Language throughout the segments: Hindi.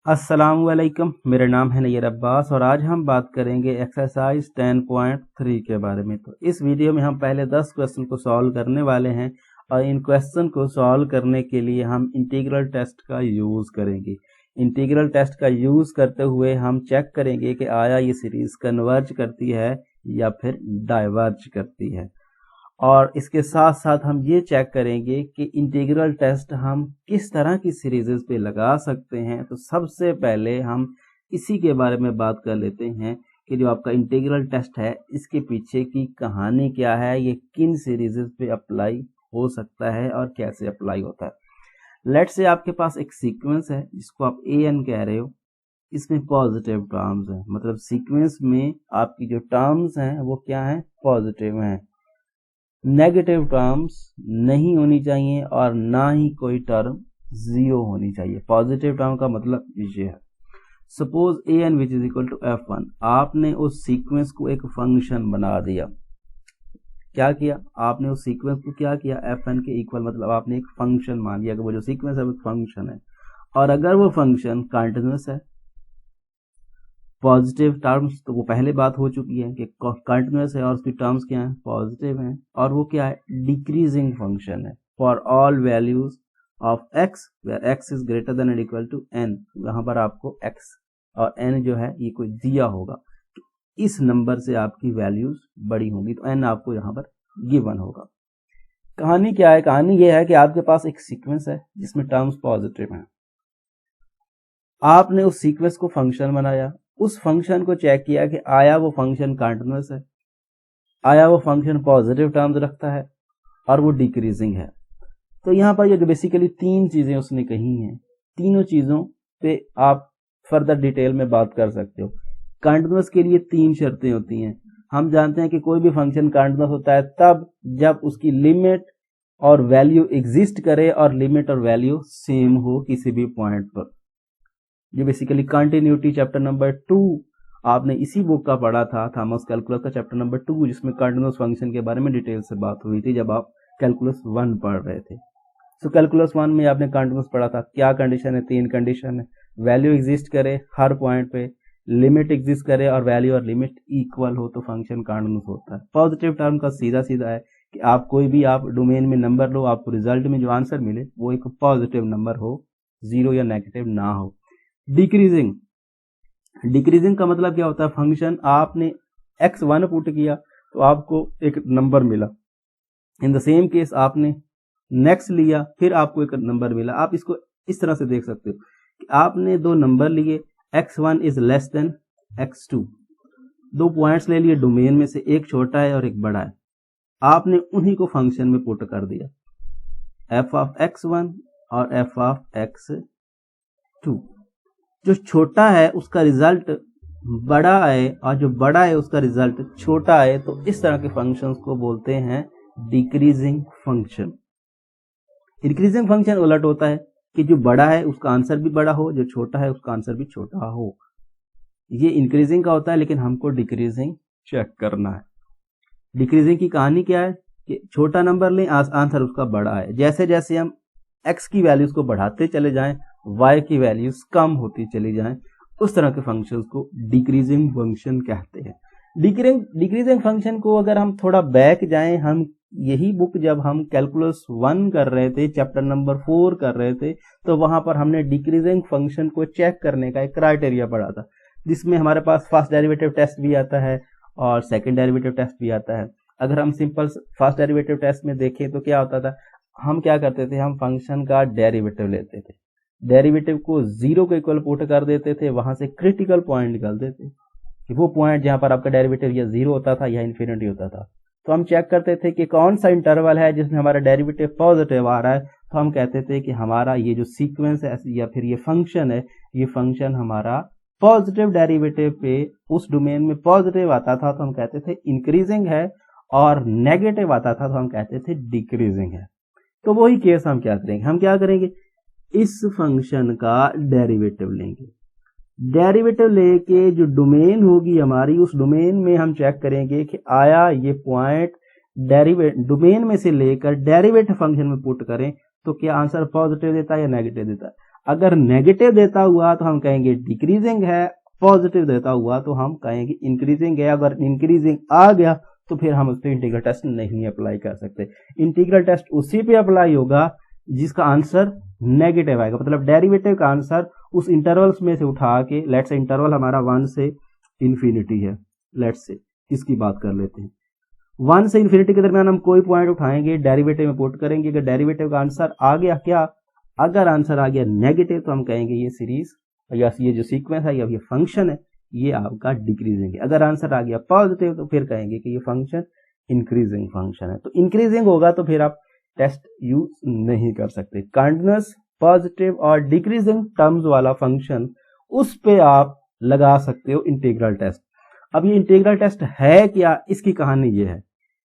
अस्सलाम वालेकुम, मेरा नाम है नैयर अब्बास और आज हम बात करेंगे एक्सरसाइज 10.3 के बारे में। तो इस वीडियो में हम पहले 10 क्वेश्चन को सॉल्व करने वाले हैं और इन क्वेश्चन को सॉल्व करने के लिए हम इंटीग्रल टेस्ट का यूज़ करेंगे। इंटीग्रल टेस्ट का यूज़ करते हुए हम चेक करेंगे कि आया ये सीरीज़ कन्वर्ज करती है या फिर डाइवर्ज करती है, और इसके साथ साथ हम ये चेक करेंगे कि इंटीग्रल टेस्ट हम किस तरह की सीरीज़ पे लगा सकते हैं। तो सबसे पहले हम इसी के बारे में बात कर लेते हैं कि जो आपका इंटीग्रल टेस्ट है इसके पीछे की कहानी क्या है, ये किन सीरीज़ पे अप्लाई हो सकता है और कैसे अप्लाई होता है। लेट्स से आपके पास एक सीक्वेंस है जिसको आप an कह रहे हो, इसमें पॉजिटिव टर्म्स हैं, मतलब सीक्वेंस में आपकी जो टर्म्स हैं वो क्या हैं, पॉजिटिव हैं। नेगेटिव टर्म्स नहीं होनी चाहिए और ना ही कोई टर्म जीरो होनी चाहिए। पॉजिटिव टर्म का मतलब ये है, suppose an which is equal to f1, आपने उस सीक्वेंस को एक फंक्शन बना दिया। क्या किया आपने, उस सीक्वेंस को क्या किया, fn के इक्वल, मतलब आपने एक फंक्शन मान लिया कि वो जो सीक्वेंस है वो फंक्शन है। और अगर वो फंक्शन कंटिन्यूअस है, पॉजिटिव टर्म्स, तो वो पहले बात हो चुकी है कि कंटिन्यूअस है और उसकी टर्म्स क्या है, पॉजिटिव हैं, और वो क्या है, डिक्रीजिंग फंक्शन है। For all values of x where x is greater than and equal to n, वहां पर आपको x और n जो है ये कोई दिया होगा कि इस नंबर से आपकी वैल्यूज बड़ी होंगी, तो n आपको यहाँ पर गिवन होगा। कहानी क्या है, कहानी ये है कि आपके पास एक सीक्वेंस है जिसमें टर्म्स पॉजिटिव हैं। आपने उस सीक्वेंस को फंक्शन बनाया, उस फंक्शन को चेक किया कि आया वो फंक्शन कंटिन्यूअस है, आया वो फंक्शन पॉजिटिव टर्म्स रखता है और वो डिक्रीजिंग है। तो यहाँ पर ये बेसिकली तीन चीजें उसने कही हैं, तीनों चीजों पे आप फर्दर डिटेल में बात कर सकते हो। कंटिन्यूअस के लिए तीन शर्तें होती हैं। हम जानते हैं कि कोई भी फंक्शन कंटिन्यूअस होता है तब जब उसकी लिमिट और वैल्यू एग्जिस्ट करे और लिमिट और वैल्यू सेम हो किसी भी पॉइंट पर। जो बेसिकली कंटिन्यूटी चैप्टर नंबर 2 आपने इसी बुक का पढ़ा था, थॉमस कैलकुलस का चैप्टर नंबर 2, जिसमें कंटिन्यूअस फंक्शन के बारे में डिटेल से बात हुई थी जब आप कैलकुलस 1 पढ़ रहे थे। सो कैलकुलस 1 में आपने कंटिन्यूअस पढ़ा था, क्या कंडीशन है, तीन कंडीशन है, वैल्यू एग्जिस्ट करे हर पॉइंट पे, लिमिट एग्जिस्ट करे और वैल्यू और लिमिट इक्वल हो तो फंक्शन कंटिन्यूअस होता है। पॉजिटिव टर्म का सीधा सीधा है कि आप कोई भी आप डोमेन में नंबर लो, आपको रिजल्ट में जो आंसर मिले वो एक पॉजिटिव नंबर हो, जीरो या नेगेटिव ना हो। डिक्रीजिंग, डिक्रीजिंग का मतलब क्या होता है, फंक्शन आपने x1 पुट किया तो आपको एक नंबर मिला, इन द सेम केस आपने नेक्स्ट लिया फिर आपको एक नंबर मिला। आप इसको इस तरह से देख सकते हो कि आपने दो नंबर लिए, x1 is less then x2, दो पॉइंट्स ले लिए डोमेन में से, एक छोटा है और एक बड़ा है, आपने उन्हीं को फंक्शन में पुट कर दिया, f ऑफ x1 और f ऑफ x2। जो छोटा है उसका रिजल्ट बड़ा है और जो बड़ा है उसका रिजल्ट छोटा है, तो इस तरह के फंक्शंस को बोलते हैं डिक्रीजिंग फंक्शन। इंक्रीजिंग फंक्शन उलट होता है कि जो बड़ा है उसका आंसर भी बड़ा हो, जो छोटा है उसका आंसर भी छोटा हो। ये इंक्रीजिंग का होता है, लेकिन हमको डिक्रीजिंग चेक करना है। डिक्रीजिंग की कहानी क्या है कि छोटा नंबर लें, आंसर उसका बड़ा है, जैसे जैसे हम x की वैल्यूज को बढ़ाते चले जाएं y की वैल्यूज कम होती चली जाएं, उस तरह के फंक्शंस को डिक्रीजिंग फंक्शन कहते हैं। डिक्रीजिंग फंक्शन को अगर हम थोड़ा बैक जाएं, हम यही बुक जब हम कैलकुलस 1 कर रहे थे, चैप्टर नंबर 4 कर रहे थे, तो वहां पर हमने डिक्रीजिंग फंक्शन को चेक करने का एक क्राइटेरिया पढ़ा था, जिसमें हमारे पास फर्स्ट डेरिवेटिव टेस्ट भी आता है और सेकेंड डेरिवेटिव टेस्ट भी आता है। अगर हम सिंपल फर्स्ट डेरिवेटिव टेस्ट में देखें तो क्या होता था, हम क्या करते थे, हम फंक्शन का डेरिवेटिव लेते थे, डेरिवेटिव को जीरो के इक्वल पुट कर देते थे, वहां से क्रिटिकल पॉइंट निकालते थे कि वो पॉइंट जहां पर आपका डेरिवेटिव या जीरो होता था या इन्फिनिटी होता था। तो हम चेक करते थे कि कौन सा इंटरवल है जिसमें हमारा डेरिवेटिव पॉजिटिव आ रहा है, तो हम कहते थे कि हमारा ये जो सीक्वेंस है या फिर ये फंक्शन है, ये फंक्शन हमारा पॉजिटिव डेरिवेटिव पे उस डोमेन में पॉजिटिव आता था तो हम कहते थे इंक्रीजिंग है, और नेगेटिव आता था तो हम कहते थे डिक्रीजिंग है। तो वही केस हम क्या करेंगे, हम क्या करेंगे, इस फंक्शन का डेरिवेटिव लेंगे, डेरिवेटिव लेके जो डोमेन होगी हमारी, उस डोमेन में हम चेक करेंगे कि आया ये पॉइंट डोमेन में से लेकर डेरिवेटिव फंक्शन में पुट करें तो क्या आंसर पॉजिटिव देता है या नेगेटिव देता है। अगर नेगेटिव देता हुआ तो हम कहेंगे डिक्रीजिंग है, पॉजिटिव देता हुआ तो हम कहेंगे इंक्रीजिंग है। अगर इंक्रीजिंग आ गया तो फिर हम उस पर इंटीग्रल टेस्ट नहीं अप्लाई कर सकते। इंटीग्रल टेस्ट उसी पे अप्लाई होगा जिसका आंसर नेगेटिव आएगा, मतलब डेरिवेटिव का आंसर उस इंटरवल्स में से उठा के, लेट्स से इंटरवल हमारा 1 से इन्फिनिटी है, लेट्स से इसकी बात कर लेते हैं। 1 से इन्फिनिटी के दरमियान हम कोई पॉइंट उठाएंगे, डेरिवेटिव में पुट करेंगे। अगर डेरिवेटिव का आंसर आ गया क्या, अगर आंसर आ गया नेगेटिव तो हम कहेंगे ये सीरीज या ये जो सीक्वेंस है या ये फंक्शन है ये आपका डिक्रीजिंग है। अगर आंसर आ गया पॉजिटिव तो फिर कहेंगे कि ये फंक्शन इंक्रीजिंग फंक्शन है। तो इंक्रीजिंग होगा तो फिर आप टेस्ट यूज नहीं कर सकते। कंटीन्यूअस, पॉजिटिव और डिक्रीजिंग टर्म्स वाला फंक्शन उस पे आप लगा सकते हो इंटीग्रल टेस्ट। अब ये इंटीग्रल टेस्ट है क्या, इसकी कहानी ये है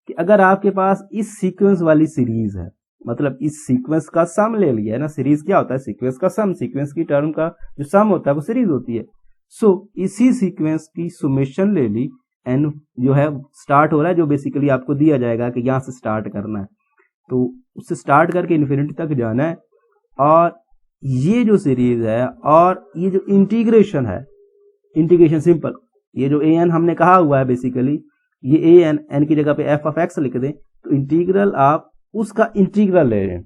कि अगर आपके पास इस सीक्वेंस वाली सीरीज है, मतलब इस सीक्वेंस का सम ले लिया है ना, सीरीज क्या होता है, सीक्वेंस का सम, सीक्वेंस की टर्म का जो सम होता है वो सीरीज होती है। सो इसी सीक्वेंस की सुमेशन ले ली, एन जो है स्टार्ट हो रहा है, जो बेसिकली आपको दिया जाएगा कि यहां से स्टार्ट करना है, तो उससे स्टार्ट करके इन्फिनिटी तक जाना है। और ये जो सीरीज है और ये जो इंटीग्रेशन है, इंटीग्रेशन सिंपल, ये जो ए एन हमने कहा हुआ है बेसिकली, ये ए एन, एन की जगह पे एफ ऑफ एक्स लिख दें, तो इंटीग्रल आप उसका इंटीग्रल ले रहे हैं।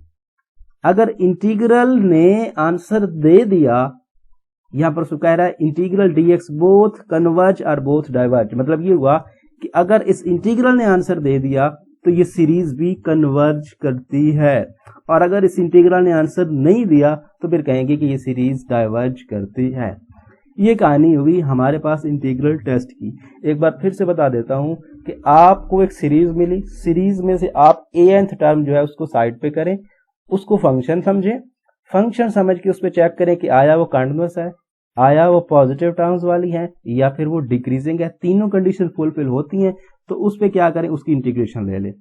अगर इंटीग्रल ने आंसर दे दिया, यहां पर उसको कह रहा है इंटीग्रल डीएक्स बोथ कन्वर्ज और बोथ डाइवर्ज, मतलब ये हुआ कि अगर इस इंटीग्रल ने आंसर दे दिया तो ये सीरीज भी कन्वर्ज करती है, और अगर इस इंटीग्रल ने आंसर नहीं दिया तो फिर कहेंगे कि ये सीरीज डाइवर्ज करती है। ये कहानी हुई हमारे पास इंटीग्रल टेस्ट की। एक बार फिर से बता देता हूं कि आपको एक सीरीज मिली, सीरीज में से आप एनथ टर्म जो है उसको साइड पे करें, उसको फंक्शन समझें, फंक्शन समझ के उस पर चेक करें कि आया वो कंटीन्यूअस है, आया वो पॉजिटिव टर्म्स वाली है या फिर वो डिक्रीजिंग है। तीनों कंडीशन फुलफिल होती हैं तो उस पर क्या करें, उसकी इंटीग्रेशन ले लें,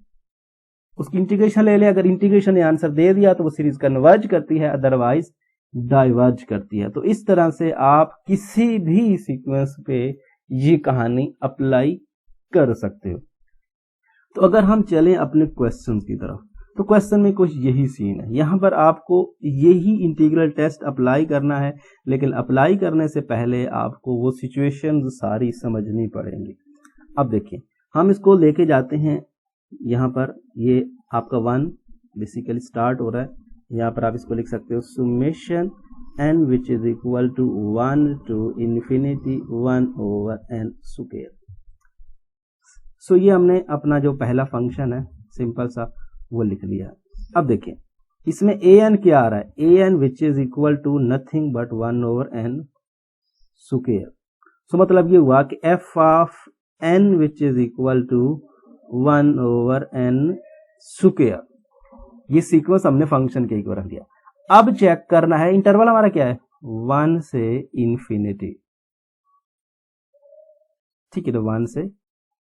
उसकी इंटीग्रेशन ले लें। अगर इंटीग्रेशन ने आंसर दे दिया तो वो सीरीज कन्वर्ज करती है, अदरवाइज डाइवर्ज करती है। तो इस तरह से आप किसी भी सीक्वेंस पे ये कहानी अप्लाई कर सकते हो। तो अगर हम चलें अपने क्वेश्चन की तरफ, तो क्वेश्चन में कुछ यही सीन है, यहां पर आपको यही इंटीग्रल टेस्ट अप्लाई करना है, लेकिन अप्लाई करने से पहले आपको वो सिचुएशन सारी समझनी पड़ेंगी। अब देखिए हम इसको लेके जाते हैं, यहां पर ये आपका 1 बेसिकली स्टार्ट हो रहा है, यहाँ पर आप इसको लिख सकते हो summation n which is equal to 1 to infinity 1 over n square. So ये हमने अपना जो पहला फंक्शन है सिंपल सा वो लिख लिया। अब देखिए इसमें ए एन क्या आ रहा है, a n which is equal to nothing but 1 over n square. So मतलब ये हुआ कि f of n which is equal to 1 over n square, ये सीक्वेंस हमने फंक्शन के इक्वल रख दिया। अब चेक करना है इंटरवल हमारा क्या है, 1 से इन्फिनिटी, ठीक है, तो 1 से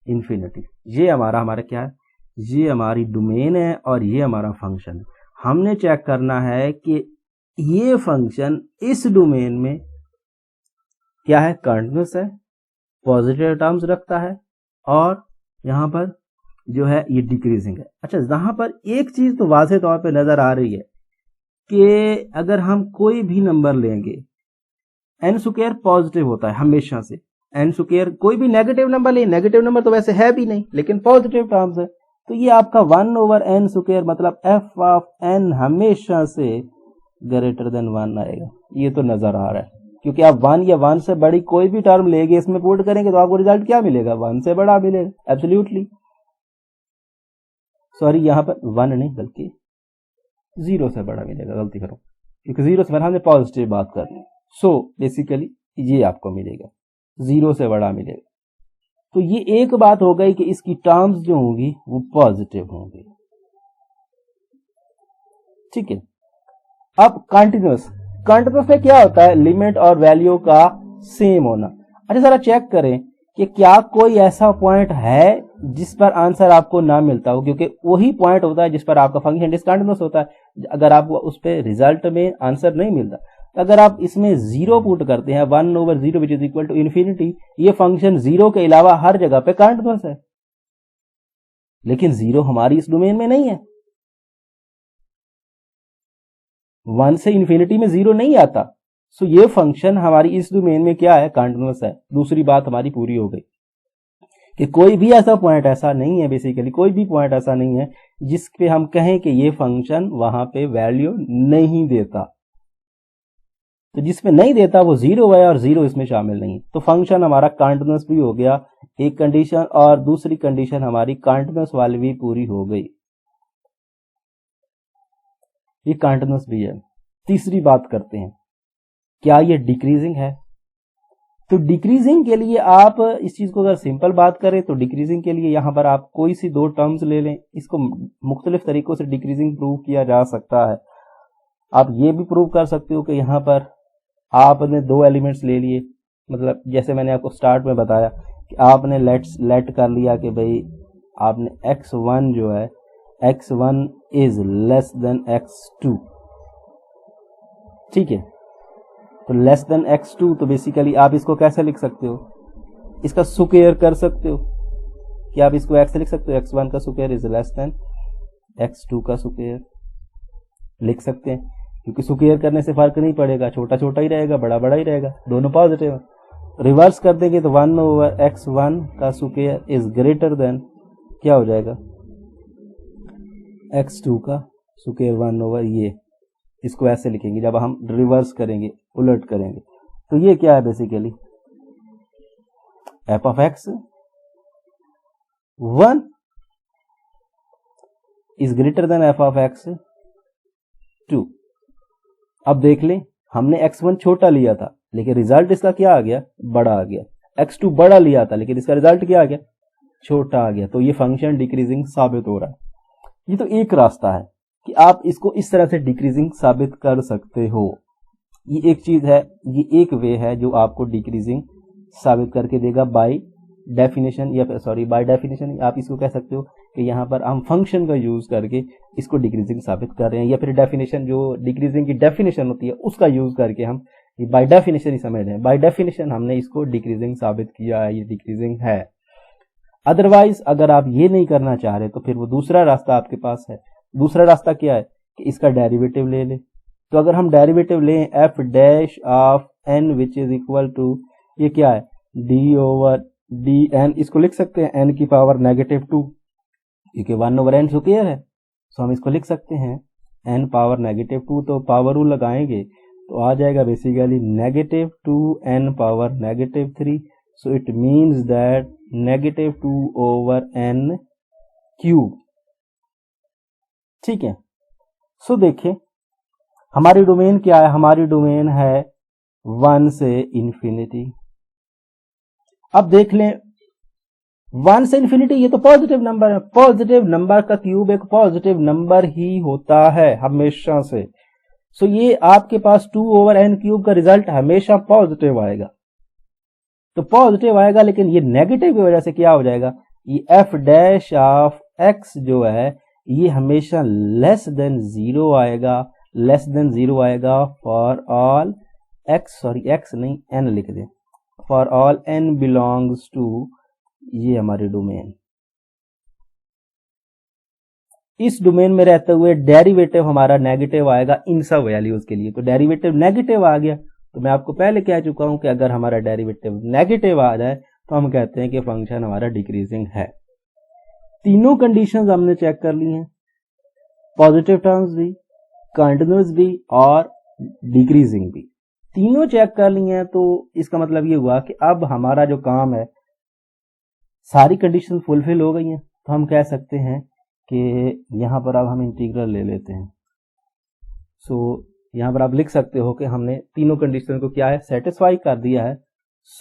इन्फिनिटी ये हमारा क्या है, ये हमारी डोमेन है और ये हमारा फंक्शन है। हमने चेक करना है कि ये फंक्शन इस डोमेन में क्या है, कंटीन्यूअस है, पॉजिटिव टर्म्स रखता है और यहां पर जो है ये डिक्रीजिंग है। अच्छा, यहां पर एक चीज तो वाज़ेह तौर पे नजर आ रही है कि अगर हम कोई भी नंबर लेंगे, एन स्क्वायर पॉजिटिव होता है हमेशा से, एन स्क्वायर कोई भी नेगेटिव नंबर ले, नेगेटिव नंबर तो वैसे है भी नहीं लेकिन पॉजिटिव टर्म्स है, तो ये आपका 1 over n स्क्वायर मतलब f ऑफ n हमेशा से ग्रेटर देन 1 आएगा। ये तो नजर आ रहा है क्योंकि आप 1 या 1 से बड़ी कोई भी टर्म लेंगे इसमें पुट करेंगे तो आपको रिजल्ट क्या मिलेगा, 1 से बड़ा मिलेगा एब्सोल्युटली। सॉरी यहाँ पर 1 नहीं बल्कि 0 से बड़ा मिलेगा, गलती करो क्योंकि 0 से बड़ा हमने पॉजिटिव बात करनी है। सो बेसिकली ये आपको मिलेगा 0 से बड़ा मिलेगा। तो ये एक बात हो गई कि इसकी टर्म्स जो होंगी वो पॉजिटिव होंगी, ठीक है। अब कंटिन्यूअस, कंटिन्यूअस में क्या होता है, लिमिट और वैल्यू का सेम होना। अच्छा जरा चेक करें कि क्या कोई ऐसा पॉइंट है जिस पर आंसर आपको ना मिलता हो, क्योंकि वही पॉइंट होता है जिस पर आपका फंक्शन डिसकंटिन्यूअस होता है। अगर आपको उस पर रिजल्ट में आंसर नहीं मिलता तो अगर आप इसमें 0 पुट करते हैं, 1 over 0 which is equal to infinity, ये फंक्शन 0 के अलावा हर जगह पे कंटिन्यूअस है, लेकिन 0 हमारी इस डोमेन में नहीं है। 1 से इन्फिनिटी में 0 नहीं आता। सो ये फंक्शन हमारी इस डोमेन में क्या है, कंटीन्यूअस है। दूसरी बात हमारी पूरी हो गई कि कोई भी ऐसा पॉइंट ऐसा नहीं है, बेसिकली कोई भी पॉइंट ऐसा नहीं है जिस पे हम कहें कि ये फंक्शन वहां पे वैल्यू नहीं देता। तो जिसमें नहीं देता वो 0 है और 0 इसमें शामिल नहीं। तो फंक्शन हमारा कंटीन्यूअस भी हो गया एक कंडीशन, और दूसरी कंडीशन हमारी कंटीन्यूअस वाली भी पूरी हो गई, ये कंटीन्यूअस भी है। तीसरी बात करते हैं, क्या ये डिक्रीजिंग है? तो डिक्रीजिंग के लिए आप इस चीज को अगर सिंपल बात करें तो डिक्रीजिंग के लिए यहां पर आप कोई सी दो टर्म्स ले लें, इसको मुख्तलिफ तरीकों से डिक्रीजिंग प्रूव किया जा सकता है। आप ये भी प्रूव कर सकते हो कि यहां पर आपने दो एलिमेंट्स ले लिए, मतलब जैसे मैंने आपको स्टार्ट में बताया कि आपने लेट कर लिया कि भाई आपने x1 जो है x1 is less then x2, ठीक है। तो लेस देन x2, तो बेसिकली आप इसको कैसे लिख सकते हो, इसका स्क्वायर कर सकते हो कि आप इसको x लिख सकते हो, x1 का square is less then x2 का स्क्वायर लिख सकते हैं, क्योंकि स्क्वायर करने से फर्क नहीं पड़ेगा, छोटा छोटा ही रहेगा, बड़ा बड़ा ही रहेगा, दोनों पॉजिटिव है। रिवर्स कर देंगे तो 1 ओवर x1 का स्क्वायर इज ग्रेटर देन क्या हो जाएगा, x2 का स्क्वायर 1 ओवर ये, इसको ऐसे लिखेंगे जब हम रिवर्स करेंगे, उलट करेंगे। तो ये क्या है basically, f of x 1 is greater then f of x 2। अब देख लें, हमने x1 छोटा लिया था लेकिन रिजल्ट इसका क्या आ गया, बड़ा आ गया। x2 बड़ा लिया था लेकिन इसका रिजल्ट क्या आ गया, छोटा आ गया। तो ये फंक्शन डिक्रीजिंग साबित हो रहा है। ये तो एक रास्ता है कि आप इसको इस तरह से डिक्रीजिंग साबित कर सकते हो, ये एक चीज है, ये एक वे है जो आपको डिक्रीजिंग साबित करके देगा बाय डेफिनेशन, या सॉरी बाय डेफिनेशन आप इसको कह सकते हो कि यहाँ पर हम फंक्शन का यूज करके इसको डिक्रीजिंग साबित कर रहे हैं, या फिर डेफिनेशन जो डिक्रीजिंग की डेफिनेशन होती है उसका यूज करके हम बाय डेफिनेशन ही समझ रहे हैं। बाय डेफिनेशन हमने इसको डिक्रीजिंग साबित किया है, ये डिक्रीजिंग है। अदरवाइज अगर आप ये नहीं करना चाह रहे तो फिर वो दूसरा रास्ता आपके पास है। दूसरा रास्ता क्या है कि इसका डेरिवेटिव ले ले। तो अगर हम डेरिवेटिव लें F dash of N which is equal to, ये क्या है, डी ओवर डी एन, इसको लिख सकते हैं एन की पावर -2, क्योंकि 1 ओवर एन स्क्वायर है, सो हम इसको लिख सकते हैं एन पावर -2। तो पावर रूल लगाएंगे तो आ जाएगा basically -2 N power -3। So it means that -2 over N cube, ठीक है। सो देखें हमारी डोमेन क्या है, हमारी डोमेन है 1 से इंफिनिटी। अब देख लें 1 से इंफिनिटी, ये तो पॉजिटिव नंबर है, पॉजिटिव नंबर का क्यूब एक पॉजिटिव नंबर ही होता है हमेशा से। सो ये आपके पास 2 ओवर एन क्यूब का रिजल्ट हमेशा पॉजिटिव आएगा। तो पॉजिटिव आएगा, लेकिन ये नेगेटिव की वजह से क्या हो जाएगा, ये एफ डैश ऑफ एक्स जो है ये हमेशा लेस देन 0 आएगा, लेस देन 0 आएगा for all X, sorry X नहीं एन लिख दें, for all N belongs to ये हमारी डोमेन। इस डोमेन में रहते हुए डेरिवेटिव हमारा नेगेटिव आएगा इन सब वैल्यूज के लिए। तो डेरिवेटिव नेगेटिव आ गया, तो मैं आपको पहले कह चुका हूं कि अगर हमारा डेरिवेटिव नेगेटिव आ जाए तो हम कहते हैं कि फंक्शन हमारा डिक्रीजिंग है। तीनों कंडीशंस हमने चेक कर ली हैं, पॉजिटिव टर्म्स भी, कंटिन्यूअस भी और डिक्रीजिंग भी, तीनों चेक कर ली हैं। तो इसका मतलब ये हुआ कि अब हमारा जो काम है सारी कंडीशन फुलफिल हो गई हैं, तो हम कह सकते हैं कि यहां पर अब हम इंटीग्रल ले लेते हैं। सो यहां पर आप लिख सकते हो कि हमने तीनों कंडीशन को क्या है, सेटिस्फाई कर दिया है।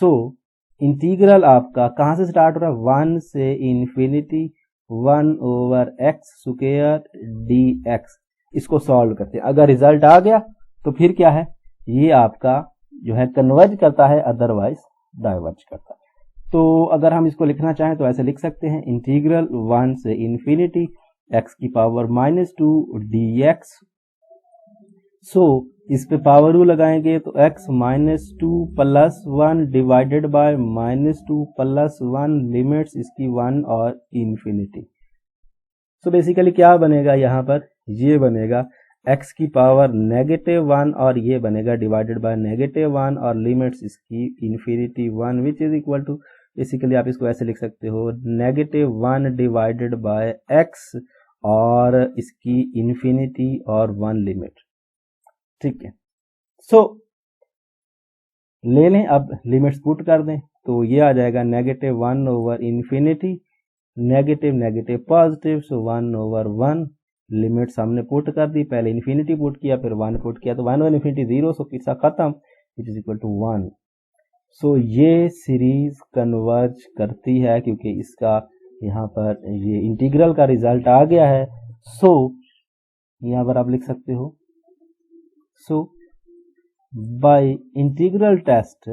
सो इंटीग्रल आपका कहां से स्टार्ट हो रहा है, 1 से infinity 1 over x square D x. इसको सॉल्व करते हैं, अगर रिजल्ट आ गया तो फिर क्या है, ये आपका जो है कन्वर्ज करता है, अदरवाइज डाइवर्ज करता है। तो अगर हम इसको लिखना चाहें तो ऐसे लिख सकते हैं, इंटीग्रल 1 से इंफिनिटी x की पावर -2 dx। सो इस पे पावर रूल लगाएंगे तो x -2 + 1 डिवाइडेड बाय -2 + 1 लिमिट्स इसकी 1 और इंफिनिटी। सो बेसिकली क्या बनेगा यहाँ पर, ये बनेगा x की पावर -1 और ये बनेगा डिवाइडेड बाय -1 और लिमिट्स इसकी infinity 1 which is equal to, basically आप इसको ऐसे लिख सकते हो -1 डिवाइडेड बाय x और इसकी इन्फिनिटी और 1 लिमिट। ठीक है, सो ले लें, अब लिमिट्स पुट कर दें तो ये आ जाएगा -1 over infinity, negative negative positive, so 1 over 1। Limits हमने पुट कर दी, पहले इन्फिनिटी पुट किया फिर 1 पुट किया, तो 1 इन्फिनिटी 0, सो किस्सा खत्म, विच इज इक्वल टू 1। सो ये सीरीज कन्वर्ज करती है क्योंकि इसका यहाँ पर ये इंटीग्रल का रिजल्ट आ गया है। सो यहाँ पर आप लिख सकते हो, so by integral test,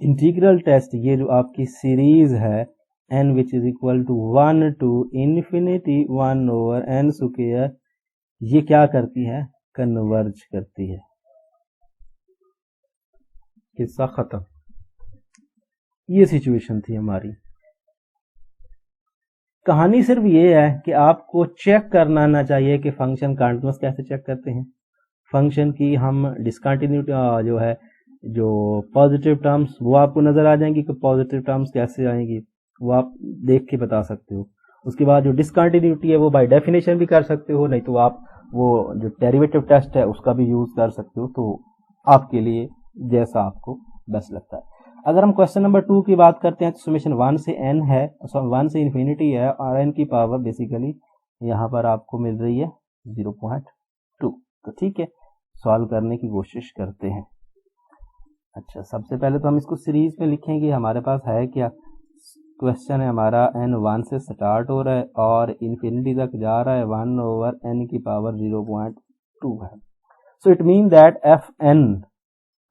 integral test ये जो आपकी सीरीज है n which is equal to 1 to infinity 1 over n square, ये क्या करती है, कन्वर्ज करती है। किस्सा खत्म। ये सिचुएशन थी हमारी। कहानी सिर्फ ये है कि आपको चेक करना आना चाहिए कि फंक्शन कंटीन्यूअस कैसे चेक करते हैं। फंक्शन की हम डिसकंटिन्यूटी जो है, जो पॉजिटिव टर्म्स वो आपको नजर आ जाएंगी कि पॉजिटिव टर्म्स कैसे आएंगी, वो आप देख के बता सकते हो। उसके बाद जो डिसकंटिन्यूटी है वो बाय डेफिनेशन भी कर सकते हो, नहीं तो आप वो जो डेरिवेटिव टेस्ट है उसका भी यूज कर सकते हो, तो आपके लिए जैसा आपको बेस्ट लगता है। अगर हम क्वेश्चन नंबर 2 की बात करते हैं तो समेशन 1 से n है, 1 से इन्फिनिटी है और n की पावर बेसिकली यहाँ पर आपको मिल रही है 0.2। तो ठीक है, सॉल्व करने की कोशिश करते हैं। अच्छा, सबसे पहले तो हम इसको सीरीज में लिखेंगे। हमारे पास है क्या, क्वेश्चन है हमारा n 1 से स्टार्ट हो रहा है और इन्फिनिटी तक जा रहा है, 1 ओवर n की पावर 0.2 है। So it mean that F N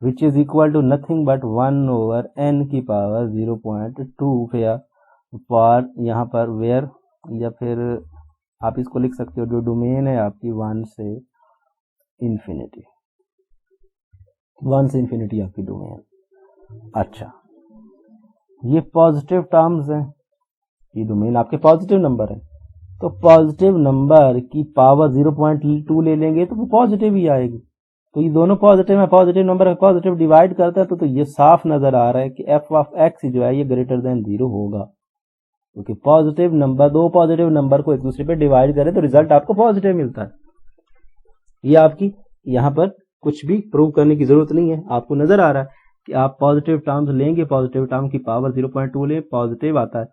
which is equal to nothing but 1 over n की पावर 0.2 फॉर यहाँ पर वेयर, या फिर आप इसको लिख सकते हो जो डोमेन है आपकी 1 से इन्फिनिटी, 1 से इन्फिनिटी आपकी डोमेन। अच्छा, ये पॉजिटिव टर्म्स हैं, ये डोमेन आपके पॉजिटिव नंबर है, तो पॉजिटिव नंबर की पावर 0.2 ले लेंगे तो वो पॉजिटिव ही आएगी। तो ये दोनों पॉजिटिव है, पॉजिटिव नंबर है, पॉजिटिव डिवाइड करता है तो ये साफ नजर आ रहा है कि एफ ऑफ एक्स जो है ये ग्रेटर देन 0 होगा, क्योंकि पॉजिटिव नंबर, दो पॉजिटिव नंबर को एक दूसरे पे डिवाइड करें तो रिजल्ट आपको पॉजिटिव मिलता है। ये आपकी यहाँ पर कुछ भी प्रूव करने की जरूरत नहीं है, आपको नजर आ रहा है कि आप पॉजिटिव टर्म्स लेंगे, पॉजिटिव टर्म की पावर 0.2 ले, पॉजिटिव आता है।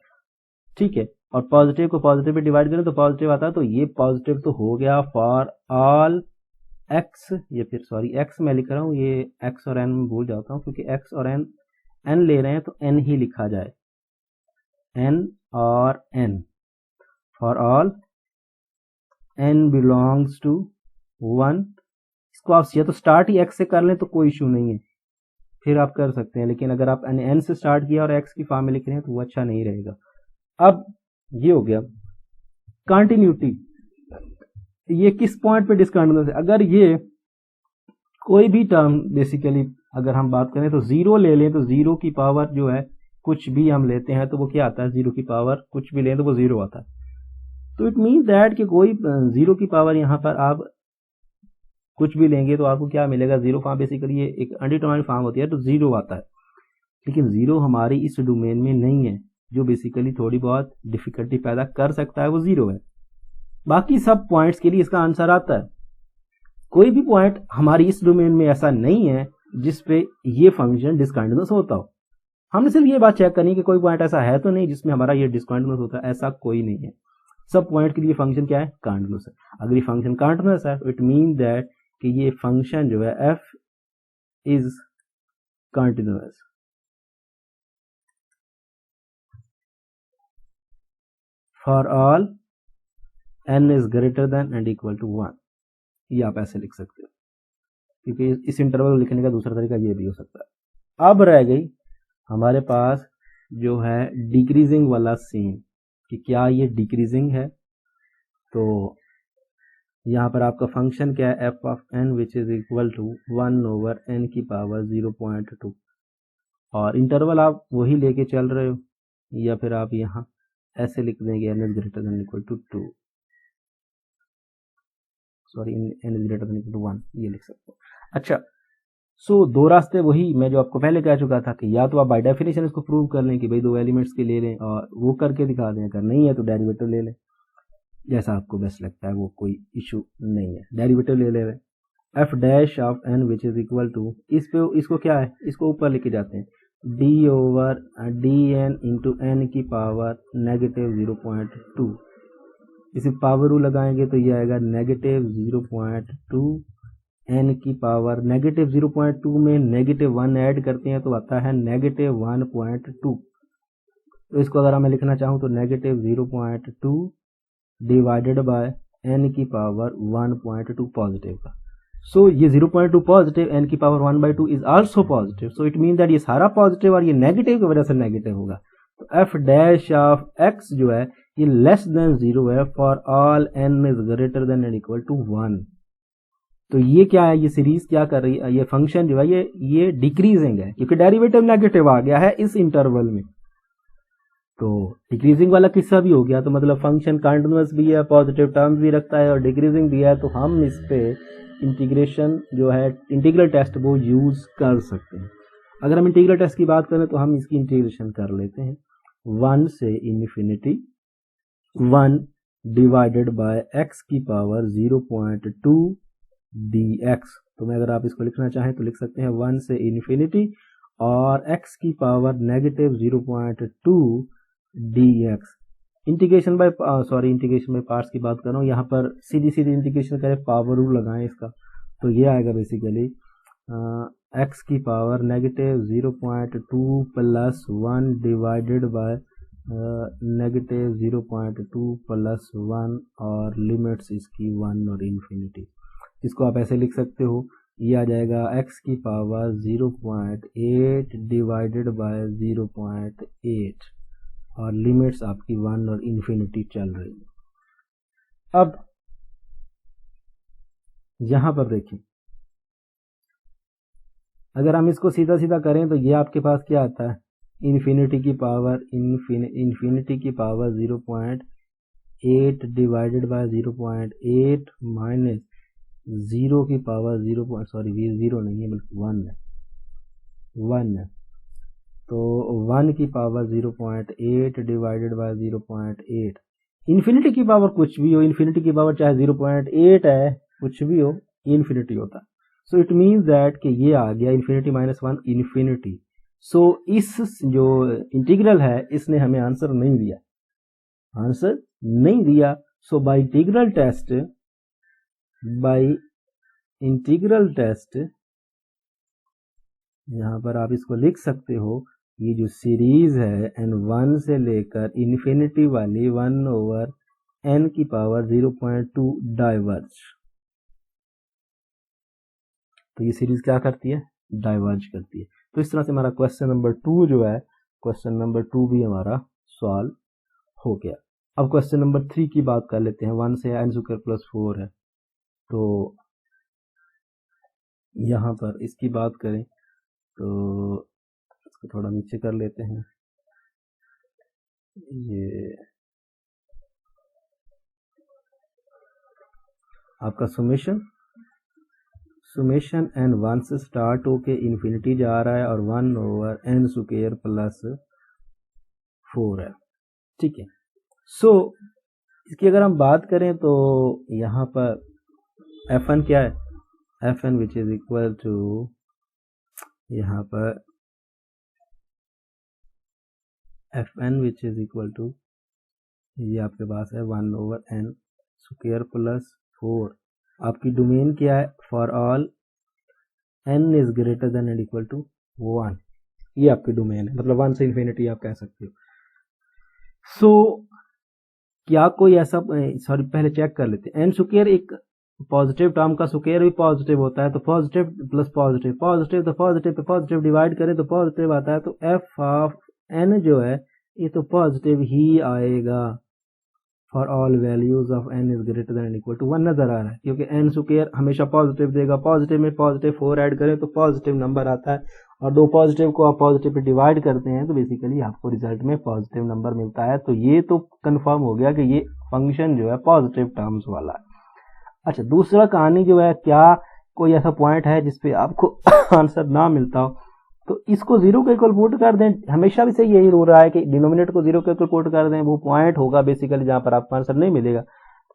ठीक है, और पॉजिटिव को पॉजिटिव पे डिवाइड करें तो पॉजिटिव आता है, तो ये पॉजिटिव तो हो गया फॉर ऑल एक्स, ये फिर सॉरी एक्स मैं लिख रहा हूँ, ये एक्स और एन भूल जाता हूँ क्योंकि एक्स और एन ले रहे हैं तो एन ही लिखा जाए, एन और N for all N belongs to 1। इसको आप या तो स्टार्ट ही एक्स से कर लें तो कोई इशू नहीं है, फिर आप कर सकते हैं, लेकिन अगर आप एन से स्टार्ट किया और एक्स की फॉर्म में लिख रहे हैं तो वो अच्छा नहीं रहेगा। अब ये हो गया कंटिन्यूटी, ये किस पॉइंट पे डिसकंटिन्यूअस है। अगर ये कोई भी टर्म बेसिकली अगर हम बात करें तो 0 ले लें तो 0 की पावर जो है कुछ भी हम लेते हैं तो वो क्या आता है, 0 की पावर कुछ भी लें तो वो 0 आता है। तो इट मीन दैट कि कोई 0 की पावर यहाँ पर आप कुछ भी लेंगे तो आपको क्या मिलेगा, 0 फॉर्म, बेसिकली ये एक अनडिटरमाइंड फॉर्म होती है तो 0 आता है, लेकिन 0 हमारी इस डोमेन में नहीं है, जो बेसिकली थोड़ी बहुत डिफिकल्टी पैदा कर सकता है वो 0 है। बाकी सब पॉइंट्स के लिए इसका आंसर आता है। कोई भी पॉइंट हमारी इस डोमेन में ऐसा नहीं है जिसपे ये फंक्शन डिसकंटिन्यूअस होता हो। हमने सिर्फ ये बात चेक करनी है कि कोई पॉइंट ऐसा है तो नहीं जिसमें हमारा ये डिसकंटिन्यूअस होता है, ऐसा कोई नहीं है। सब पॉइंट के लिए फंक्शन क्या है, कंटिन्यूअस है। अगर ये फंक्शन कंटिन्यूअस है तो इट मीन दैट कि ये फंक्शन जो है f is continuous. For all n is greater than and equal to 1, ये आप ऐसे लिख सकते हो, क्योंकि इस इंटरवल लिखने का दूसरा तरीका ये भी हो सकता है। अब रह गई हमारे पास जो है डिक्रीजिंग वाला सीन, कि क्या ये डिक्रीजिंग है। तो यहाँ पर आपका फंक्शन क्या है, F of N which is equal to 1 over N की पावर 0.2, और इंटरवल आप वही लेके चल रहे हो, या फिर आप यहाँ ऐसे लिख देंगे n is greater than equal to 2, sorry n is greater than equal to 1, ये लिख सकते हो। अच्छा, सो दो रास्ते वही मैं जो आपको पहले कह चुका था कि या तो आप बाय डेफिनेशन इसको प्रूव कर लें कि भाई दो एलिमेंट्स के ले लें और वो करके दिखा दें, अगर नहीं है तो डेरिवेटिव ले लें, जैसा आपको बेस्ट लगता है, वो कोई इशू नहीं है, डेरिवेटिव ले ले रहे। F dash of N which is equal to, इस पे इसको क्या है, इसको ऊपर लेके जाते हैं, D over D N into N की पावर नेगेटिव 0.2, इसे पावर रू लगाएंगे तो ये आएगा नेगेटिव 0.2 एन की पावर नेगेटिव 0.2 में नेगेटिव 1 ऐड करते हैं तो आता है नेगेटिव 1.2। तो इसको अगर मैं लिखना चाहूँ तो नेगेटिव 0.2 डिवाइडेड बाय एन की पावर 1.2 पॉजिटिव का। सो ये 0.2 पॉजिटिव, एन की power 1/2 is also positive, so it mean that ये सारा पॉजिटिव और ये नेगेटिव की वजह से नेगेटिव होगा। तो एफ डैश ऑफ एक्स जो है ये लेस देन 0 है for all N is greater than and equal to 1। तो ये क्या है, ये सीरीज क्या कर रही है, ये फंक्शन जो है ये डिक्रीजिंग है क्योंकि डेरिवेटिव नेगेटिव आ गया है इस इंटरवल में। तो डिक्रीजिंग वाला किस्सा भी हो गया, तो मतलब फंक्शन कंटिन्यूअस भी है, पॉजिटिव टर्म्स भी रखता है और डिक्रीजिंग भी है, तो हम इस पे इंटीग्रेशन जो है इंटीग्रल टेस्ट वो यूज कर सकते हैं। अगर हम इंटीग्रल टेस्ट की बात करें तो हम इसकी इंटीग्रेशन कर लेते हैं 1 से इन्फिनिटी 1 डिवाइडेड बाय एक्स की पावर 0.2 dx। तो मैं अगर आप इसको लिखना चाहें तो लिख सकते हैं 1 से इन्फिनिटी और x की power negative 0.2 dx। Integration by integration by parts की बात कर रहा हूँ, यहाँ पर सीधी सीधी इंटीग्रेशन करें, पावर रूल लगाएं इसका, तो ये आएगा बेसिकली x की power negative 0.2 plus 1 divided by negative 0.2 plus 1 और लिमिट्स इसकी 1 और इन्फिनिटी। इसको आप ऐसे लिख सकते हो, ये आ जाएगा x की पावर 0.8 डिवाइडेड बाय 0.8 और लिमिट्स आपकी 1 और इन्फिनिटी चल रही है। अब यहां पर देखें, अगर हम इसको सीधा सीधा करें तो ये आपके पास क्या आता है, इन्फिनिटी की पावर 0.8 डिवाइडेड बाय 0.8 माइनस 0 की पावर 0 नहीं है बल्कि 1 है, तो 1 की पावर 0.8 डिवाइडेड बाय 0.8। इन्फिनिटी की पावर कुछ भी हो, इन्फिनिटी की पावर चाहे 0.8 है, कुछ भी हो, इन्फिनिटी होता। सो इट मीन्स दैट कि ये आ गया इन्फिनिटी माइनस 1 इन्फिनिटी। सो इस जो इंटीग्रल है इसने हमें आंसर नहीं दिया, सो बाय इंटीग्रल टेस्ट यहां पर आप इसको लिख सकते हो, ये जो सीरीज है n1 से लेकर इन्फिनिटी वाली 1 ओवर n की पावर 0.2 डाइवर्ज, तो ये सीरीज क्या करती है, डाइवर्ज करती है। तो इस तरह से हमारा क्वेश्चन नंबर 2 जो है, क्वेश्चन नंबर 2 भी हमारा सॉल्व हो गया। अब क्वेश्चन नंबर 3 की बात कर लेते हैं। 1 से n स्क्वायर प्लस 4 है, तो यहाँ पर इसकी बात करें तो इसको थोड़ा नीचे कर लेते हैं। ये आपका सुमेशन n1 से स्टार्ट होके इन्फिनिटी जा रहा है और 1 ओवर n स्क्वायर प्लस 4 है, ठीक है। सो इसकी अगर हम बात करें तो यहाँ पर fn क्या है, fn which is equal to, यहाँ पर fn which is equal to, ये आपके पास है 1 ओवर n स्क्वायर प्लस 4। आपकी डोमेन क्या है, for all n is greater than and equal to 1, ये आपकी डोमेन है, मतलब 1 से इन्फिनिटी आप कह सकते हो। सो क्या कोई ऐसा, पहले चेक कर लेते हैं, n स्क्वायर एक पॉजिटिव टर्म का स्क्वायर भी पॉजिटिव होता है, तो पॉजिटिव प्लस पॉजिटिव, पॉजिटिव तो पॉजिटिव पे पॉजिटिव डिवाइड करें तो पॉजिटिव आता है, तो f ऑफ n जो है ये तो पॉजिटिव ही आएगा। For all values of n is greater than equal to 1 नजर आ रहा है, क्योंकि n स्क्वायर हमेशा पॉजिटिव देगा, पॉजिटिव में पॉजिटिव 4 ऐड करें तो पॉजिटिव नंबर आता है, और दो पॉजिटिव को आप पॉजिटिव पे डिवाइड करते हैं तो बेसिकली आपको रिजल्ट में पॉजिटिव नंबर मिलता है। तो ये तो कंफर्म हो गया कि ये फंक्शन जो है पॉजिटिव टर्म्स वाला है। अच्छा, दूसरा कहानी जो है, क्या कोई ऐसा पॉइंट है जिसपे आपको आंसर ना मिलता हो, तो इसको जीरो के इक्वल पुट कर दें। हमेशा भी से यही हो रहा है कि डिनोमिनेटर को जीरो के इक्वल पुट कर दें, वो पॉइंट होगा बेसिकली जहां पर आपको आंसर नहीं मिलेगा।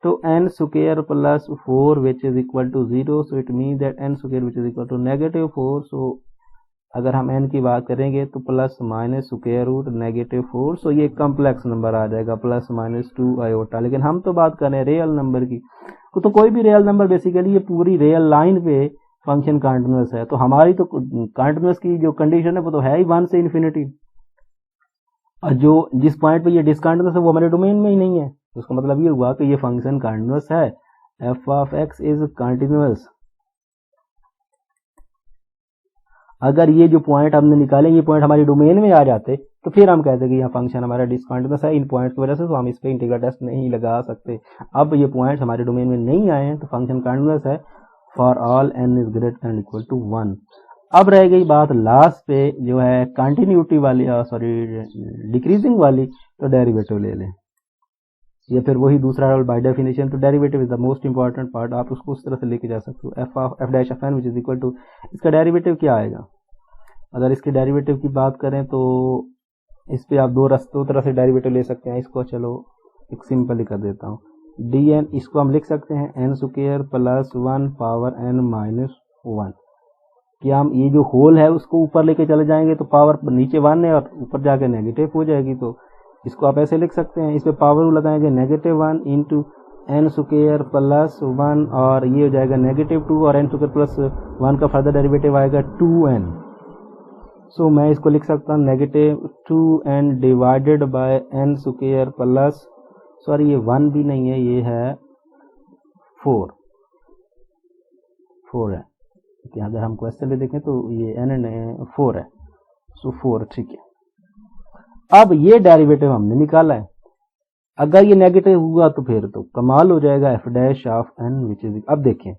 तो n square plus 4 which is equal to 0, so it mean that n square which is equal to -4। So अगर हम n की बात करेंगे तो plus minus square root -4, so ये कॉम्प्लेक्स नंबर आ जाएगा प्लस माइनस 2 आयोटा। लेकिन हम तो बात कर रहे हैं रियल नंबर की, तो कोई भी रियल नंबर बेसिकली ये पूरी रियल लाइन पे फंक्शन कॉन्टिन्यूअस है। तो हमारी तो कॉन्टिन्यूअस की जो कंडीशन है वो तो है ही 1 से इन्फिनिटी, और जो जिस पॉइंट पे ये डिसकॉन्टिन्यूअस है वो हमारे डोमेन में ही नहीं है। तो उसका मतलब ये हुआ कि ये फंक्शन कॉन्टिन्यूअस है, F of x is continuous. अगर ये जो पॉइंट हमने निकाले ये पॉइंट हमारे डोमेन में आ जाते तो फिर हम कहते कि यह फंक्शन हमारा डिसकॉन्टिन्यूअस है इन पॉइंट्स की वजह से, तो हम इस पे इंटीग्रल टेस्ट नहीं लगा सकते। अब ये पॉइंट्स हमारे डोमेन में नहीं आए हैं तो फंक्शन कॉन्टिन्यूअस है for all n is greater than equal to 1। अब रह गई बात लास्ट पे जो है कंटिन्यूटी वाली, डिक्रीजिंग वाली, तो डेरिवेटिव ले लें, या फिर वही दूसरा रूल बाय डेफिनेशन। तो derivative is the most important part, आप उसको उस तरह से लेके जा सकते हो, F dash of N which is equal to, इसका डेरिवेटिव क्या आएगा। अगर इसके डेरिवेटिव की बात करें तो इस पे आप दो तरह से डेरिवेटिव ले सकते हैं। इसको चलो एक सिंपल ही कर देता हूँ, डी एन, इसको हम लिख सकते हैं N square plus 1 power n minus 1। क्या हम ये जो होल है उसको ऊपर लेके चले जाएंगे तो पावर नीचे 1 है और ऊपर जाके नेगेटिव हो जाएगी, तो इसको आप ऐसे लिख सकते हैं। इस पे पावर लगाएंगे -1 इंटू एन स्क्वायर प्लस 1, और ये हो जाएगा -2, और एन स्क्वायर प्लस 1 का फर्दर डेरिवेटिव आएगा 2n। सो मैं इसको लिख सकता हूँ -2n divided by N square plus, sorry ये 1 भी नहीं है, ये है 4 है। अगर हम क्वेश्चन में देखें तो ये n 4 है, सो 4 ठीक है। अब ये डेरिवेटिव हमने निकाला है, अगर ये नेगेटिव हुआ तो फिर तो कमाल हो जाएगा, F dash of n which is, अब देखें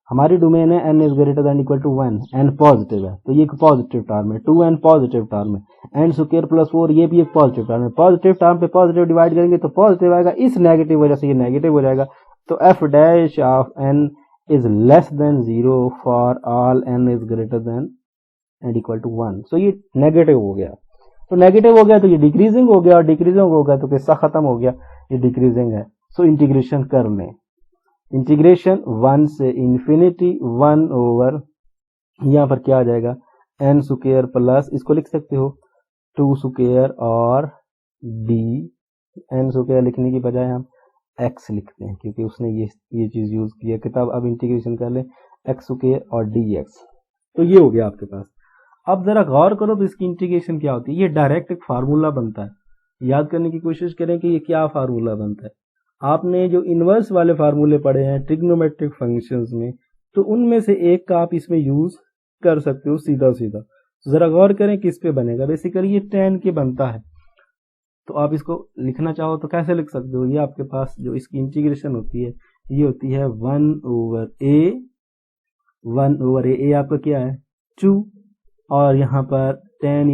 हमारी डोमेन है n is greater than equal to 1, n positive है तो ये एक पॉजिटिव टर्म है, 2n पॉजिटिव टर्म है, n स्क्वायर प्लस 4 ये भी एक पॉजिटिव टर्म है। पॉजिटिव टर्म पे पॉजिटिव डिवाइड करेंगे तो पॉजिटिव आएगा, इस नेगेटिव वजह से ये नेगेटिव हो जाएगा। तो F dash of n is less than 0 for all n is greater than and equal to 1। So ये नेगेटिव हो गया, तो नेगेटिव हो गया तो ये डिक्रीजिंग हो गया, और डिक्रीजिंग हो गया तो किस्सा खत्म हो गया, ये डिक्रीजिंग है। सो इंटीग्रेशन कर लें, इंटीग्रेशन 1 से इंफिनिटी 1 ओवर, यहाँ पर क्या आ जाएगा n स्क्वायर प्लस, इसको लिख सकते हो 2 स्क्वायर और d, n स्क्वायर लिखने की बजाय हम x लिखते हैं क्योंकि उसने ये चीज यूज की है किताब। अब इंटीग्रेशन कर ले x स्क्वायर और dx, तो ये हो गया आपके पास। अब जरा गौर करो तो इसकी इंटीग्रेशन क्या होती है, ये डायरेक्ट एक फार्मूला बनता है। याद करने की कोशिश करें कि ये क्या फार्मूला बनता है। आपने जो इनवर्स वाले फार्मूले पढ़े हैं ट्रिग्नोमेट्रिक फंक्शंस में, तो उनमें से एक का आप इसमें यूज कर सकते हो सीधा सीधा। जरा गौर करें किस पे बनेगा, बेसिकली ये tan के बनता है। तो आप इसको लिखना चाहो तो कैसे लिख सकते हो, ये आपके पास जो इसकी इंटीग्रेशन होती है ये होती है 1 ओवर ए आपका क्या है 2, और यहाँ पर tan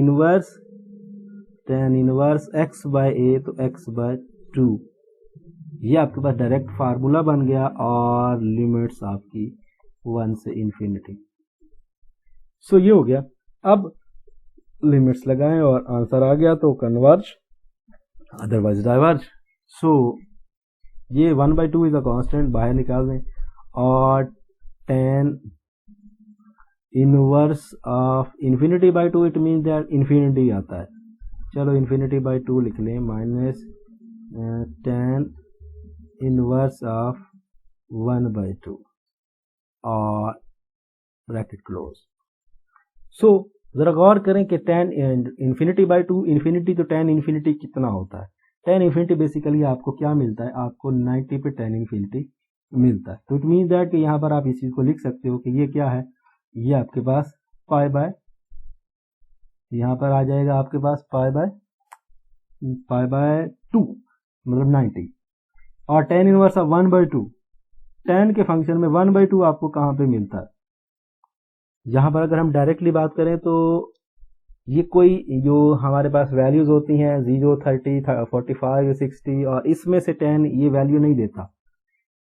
इनवर्स x बाय ए, तो x बाय 2, ये आपके पास डायरेक्ट फार्मूला बन गया, और लिमिट्स आपकी 1 से इंफिनिटी। सो ये हो गया। अब लिमिट्स लगाएं और आंसर आ गया तो कन्वर्ज, अदरवाइज डाइवर्ज। सो ये 1/2 इज अ कांस्टेंट, बाहर निकाल दें, और tan inverse of infinity by 2 it mean that infinity आता है, चलो इंफिनिटी बाय 2 लिख लें, माइनस tan इनवर्स ऑफ 1/2 और ब्रैकेट क्लोज। सो जरा गौर करें कि tan इंफिनिटी बाय 2, इंफिनिटी तो tan इंफिनिटी कितना होता है, tan इंफिनिटी बेसिकली आपको क्या मिलता है, आपको 90 पे tan इंफिनिटी मिलता है। तो इट मीन दैट कि यहाँ पर आप इस चीज को लिख सकते हो कि ये क्या है, ये आपके पास पाई बाय, यहाँ पर आ जाएगा आपके पास पाई बाय 2 मतलब 90। और tan इनवर्स ऑफ 1/2, tan के फंक्शन में 1/2 आपको कहाँ पे मिलता है? यहाँ पर अगर हम डायरेक्टली बात करें तो ये कोई जो हमारे पास वैल्यूज होती हैं 0, 30, 45, 60 और इसमें से 10 ये वैल्यू नहीं देता,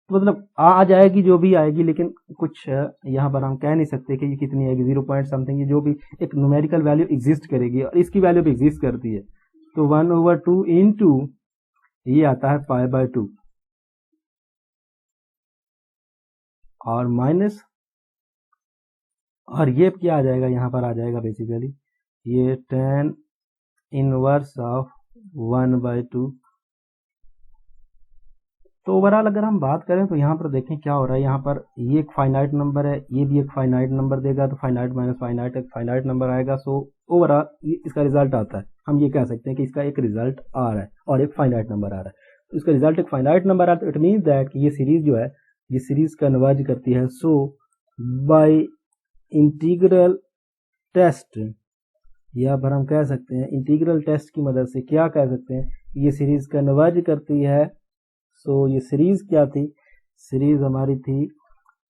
तो मतलब आ जाएगी जो भी आएगी, लेकिन कुछ यहाँ पर हम कह नहीं सकते कि ये कितनी आएगी, 0 पॉइंट समथिंग, ये जो भी एक न्यूमेरिकल वैल्यू एग्जिस्ट करेगी और इसकी वैल्यू भी एग्जिस्ट करती है। तो 1/2 इंटू ये आता है π/2 और माइनस, और ये क्या आ जाएगा, यहाँ पर आ जाएगा बेसिकली ये tan इनवर्स ऑफ 1/2। तो ओवरऑल अगर हम बात करें तो यहाँ पर देखें क्या हो रहा है, यहाँ पर ये एक फाइनाइट नंबर है, ये भी एक फाइनाइट नंबर देगा, तो फाइनाइट माइनस फाइनाइट एक फाइनाइट नंबर आएगा। सो ओवरऑल इसका रिजल्ट आता है, हम ये कह सकते हैं कि इसका एक रिजल्ट आ रहा है और एक फाइनाइट नंबर आ रहा है। तो इसका रिजल्ट एक फाइनाइट नंबर आ रहा है, तो इट मीन्स दैट कि ये सीरीज जो है ये सीरीज कन्वर्ज करती है। सो बाय इंटीग्रल टेस्ट, या पर हम कह सकते हैं इंटीग्रल टेस्ट की मदद से क्या कह सकते हैं, ये सीरीज कन्वर्ज करती है। सो ये सीरीज क्या थी, सीरीज हमारी थी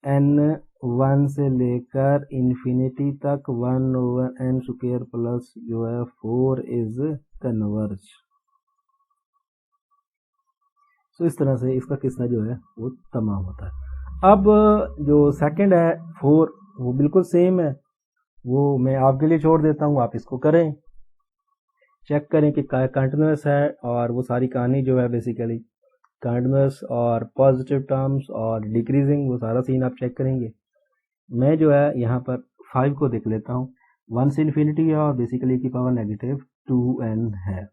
n1 से लेकर इंफिनिटी तक 1/n² प्लस जो है 4 इज कन्वर्ज। सो इस तरह से इसका किस्सा जो है वो तमाम होता है। अब जो सेकंड है 4, वो बिल्कुल सेम है, वो मैं आपके लिए छोड़ देता हूँ, आप इसको करें, चेक करें कि कंटिन्यूस है, और वो सारी कहानी जो है बेसिकली कंटिन्यूस और पॉजिटिव टर्म्स और डिक्रीजिंग, वो सारा सीन आप चेक करेंगे। मैं जो है यहाँ पर 5 को देख लेता हूँ, 1 से इन्फिनिटी है और बेसिकली की पावर -2n है।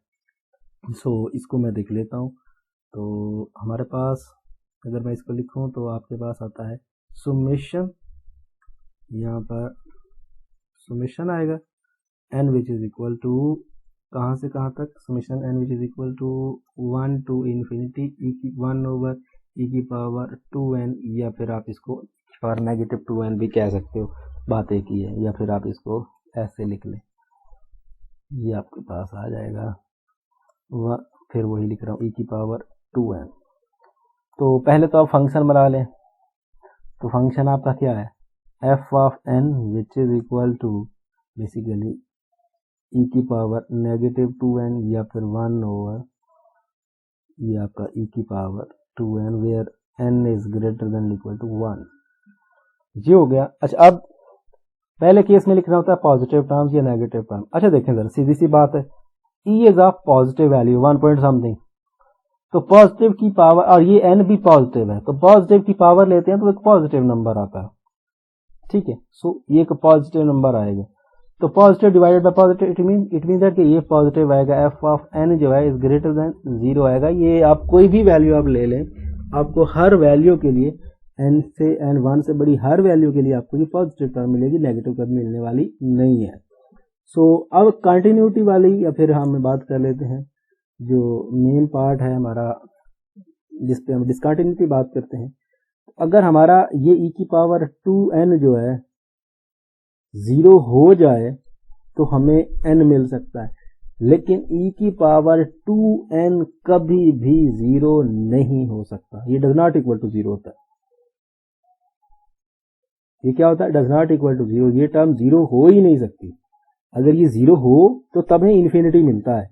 सो इसको मैं देख लेता हूँ। तो हमारे पास अगर मैं इसको लिखूँ तो आपके पास आता है सुमेशन, यहाँ पर सुमेशन आएगा n which is equal to कहाँ से कहाँ तक, summation n which is equal to 1 to infinity e⁻²n, या फिर आप इसको पावर -2n भी कह सकते हो, बात एक ही है, या फिर आप इसको ऐसे लिख लें, ये आपके पास आ जाएगा। फिर वही लिख रहा हूँ e⁻²n। तो पहले तो आप फंक्शन बना लें, तो फंक्शन आपका क्या है, f of n which is equal to basically e⁻²n या फिर 1 ये आपका e⁻²n where n is greater than equal to 1, ये हो गया। अच्छा, अब पहले केस में लिखना होता है पॉजिटिव टर्म्स या नेगेटिव टर्म। अच्छा देखें जरा, सीधी सी बात है, e is of positive value 1 point something, तो पॉजिटिव की पावर, और ये n भी पॉजिटिव है, तो पॉजिटिव की पावर लेते हैं तो एक पॉजिटिव नंबर आता है, ठीक है। सो ये एक पॉजिटिव नंबर आएगा, तो positive divided by positive, it mean that कि ये पॉजिटिव आएगा, f ऑफ n जो है इज ग्रेटर देन 0 आएगा। ये आप कोई भी वैल्यू आप ले लें, आपको हर वैल्यू के लिए n से n1 से बड़ी हर वैल्यू के लिए आपको ये पॉजिटिव टर्म मिलेगी, नेगेटिव टर्म मिलने वाली नहीं है। सो अब कंटिन्यूटी वाली, या फिर हम बात कर लेते हैं जो मेन पार्ट है हमारा, जिसपे हम डिसकंटिन्यूटी बात करते हैं। अगर हमारा ये e⁻²n जो है 0 हो जाए तो हमें n मिल सकता है, लेकिन e⁻²n कभी भी 0 नहीं हो सकता, ये डज नॉट इक्वल टू 0 होता है। ये क्या होता है, डज नॉट इक्वल टू 0, ये टर्म 0 हो ही नहीं सकती। अगर ये 0 हो तो तब ही इन्फिनिटी मिलता है,